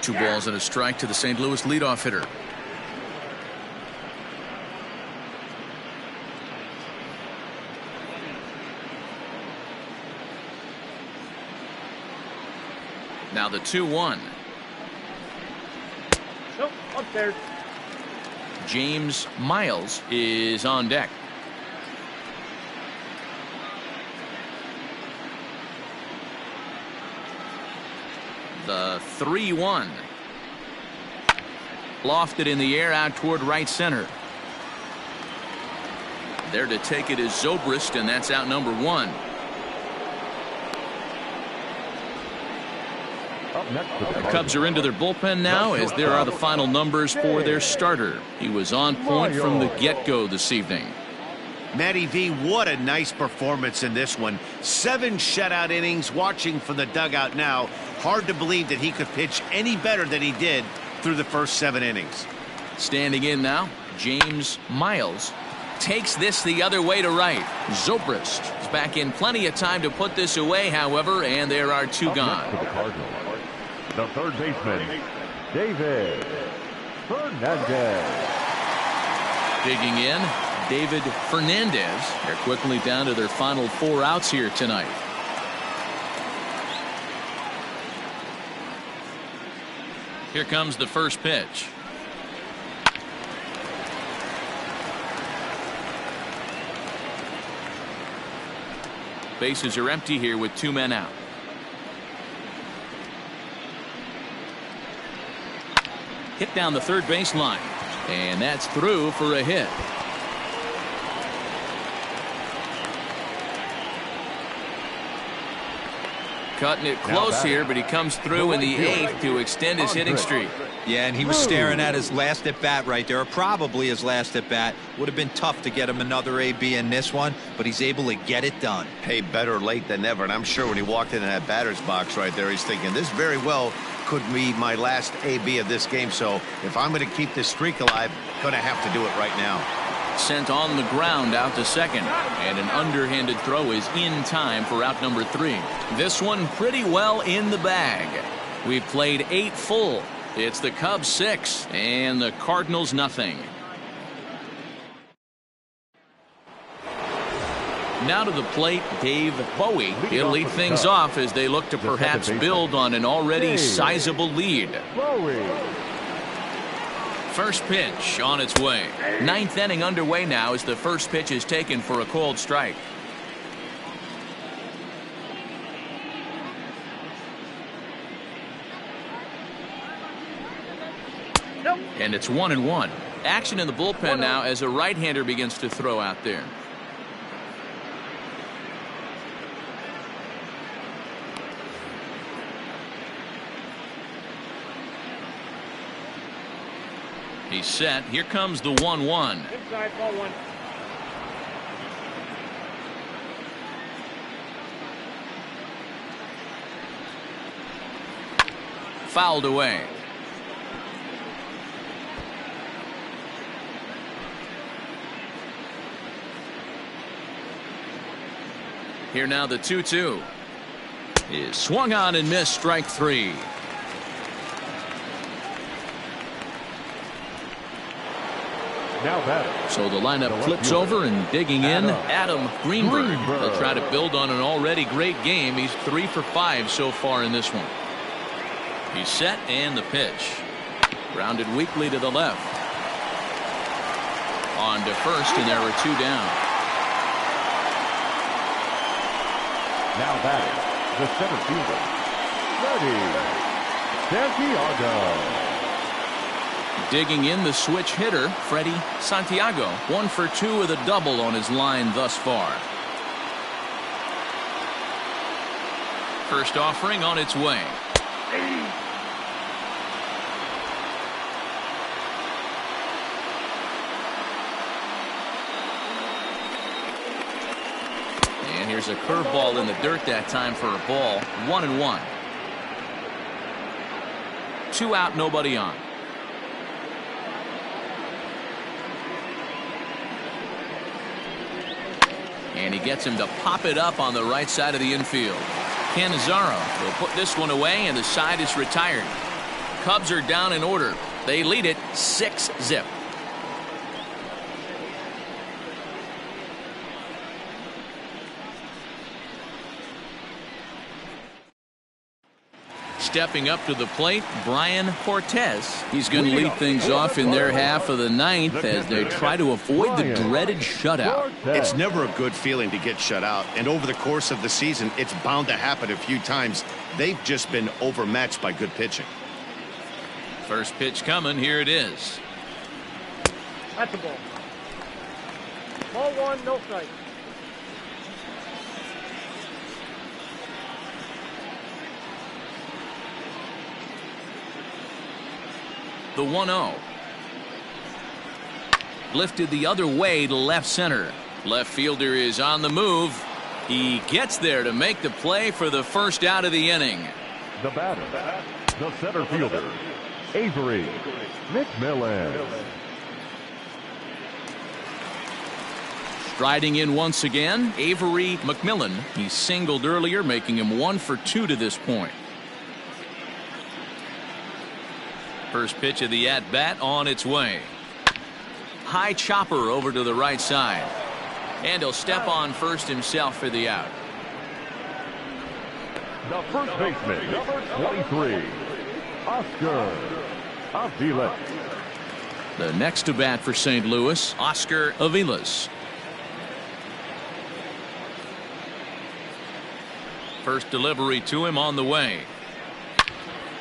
Speaker 1: Two balls and a strike to the St. Louis leadoff hitter. Now the 2-1.
Speaker 5: Nope, upstairs.
Speaker 1: James Miles is on deck. The 3-1. Lofted in the air out toward right center. There to take it is Zobrist, and that's out number 1. The Cubs are into their bullpen now as there are the final numbers for their starter. He was on point from the get-go this evening.
Speaker 2: Matty V, what a nice performance in this one. 7 shutout innings. Watching from the dugout now, hard to believe that he could pitch any better than he did through the first 7 innings.
Speaker 1: Standing in now, James Miles takes this the other way to right. Zobrist is back in plenty of time to put this away, however, and there are 2 gone.
Speaker 4: For the Cardinals, the third baseman, David Fernandez.
Speaker 1: Digging in, David Fernandez. They're quickly down to their final 4 outs here tonight. Here comes the first pitch. Bases are empty here with 2 men out. Hit down the third baseline, and that's through for a hit. Cutting it close here, but he comes through in the 8th to extend his hitting streak.
Speaker 3: Yeah, and he was staring at his last at bat right there, or probably his last at bat. Would have been tough to get him another AB in this one, but he's able to get it done.
Speaker 2: Hey, better late than never. And I'm sure when he walked into that batter's box right there, he's thinking this very well could be my last AB of this game. So if I'm going to keep this streak alive, going to have to do it right now.
Speaker 1: Sent on the ground out to second, and an underhanded throw is in time for out number 3. This one pretty well in the bag. We've played 8 full. It's the Cubs 6 and the Cardinals nothing. Now to the plate, Dave Bowie. He'll lead things off as they look to perhaps build on an already sizable lead. First pitch on its way. 9th inning underway now as the first pitch is taken for a called strike. And it's 1-1. Action in the bullpen now as a right-hander begins to throw out there. He's set. Here comes the 1-1.
Speaker 5: Inside, ball 1.
Speaker 1: Fouled away. Here now the 2-2 is swung on and missed. Strike 3.
Speaker 4: Now batter.
Speaker 1: So the lineup flips over and digging in. Adam Greenberg. They'll try to build on an already great game. He's 3 for 5 so far in this one. He's set and the pitch. Grounded weakly to the left. On to first, and there are 2 down.
Speaker 4: Now batting, the center fielder, Freddie Santiago.
Speaker 1: Digging in the switch hitter, Freddie Santiago. 1 for 2 with a double on his line thus far. First offering on its way. And here's a curveball in the dirt that time for a ball. 1-1. 2 out, nobody on. And he gets him to pop it up on the right side of the infield. Cannizaro will put this one away, and the side is retired. Cubs are down in order. They lead it 6-0. Stepping up to the plate, Brian Cortez. He's going to lead things off in their half of the 9th as they try to avoid the dreaded shutout.
Speaker 2: It's never a good feeling to get shut out, and over the course of the season, it's bound to happen a few times. They've just been overmatched by good pitching.
Speaker 1: First pitch coming. Here it is.
Speaker 5: That's a ball. Ball 1, no strike.
Speaker 1: The 1-0. Lifted the other way to left center. Left fielder is on the move. He gets there to make the play for the first out of the inning.
Speaker 4: The batter, the center fielder, Avery McMillan.
Speaker 1: Striding in once again, Avery McMillan. He singled earlier, making him 1 for 2 to this point. First pitch of the at-bat on its way. High chopper over to the right side. And he'll step on first himself for the out.
Speaker 4: The first baseman, number 23, Oscar Aviles.
Speaker 1: The next to bat for St. Louis, Oscar Aviles. First delivery to him on the way.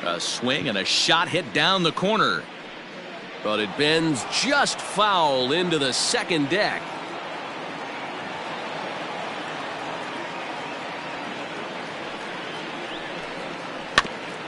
Speaker 1: A swing and a shot hit down the corner. But it bends just foul into the second deck.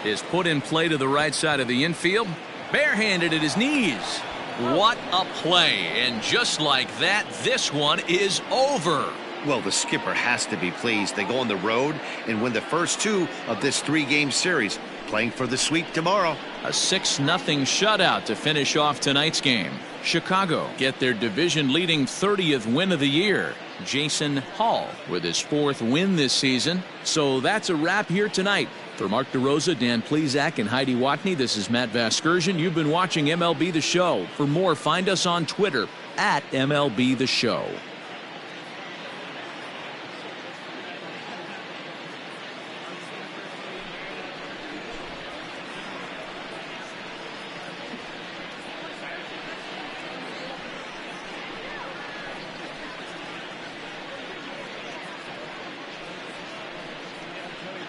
Speaker 1: Is put in play to the right side of the infield. Barehanded at his knees. What a play. And just like that, this one is over.
Speaker 2: Well, the skipper has to be pleased. They go on the road and win the first 2 of this 3-game series. playing for the sweep tomorrow.
Speaker 1: A 6-0 shutout to finish off tonight's game. Chicago get their division-leading 30th win of the year. Jason Hall with his 4th win this season. So that's a wrap here tonight. For Mark DeRosa, Dan Plesac, and Heidi Watney, this is Matt Vasgersian. You've been watching MLB The Show. For more, find us on Twitter @MLB The Show.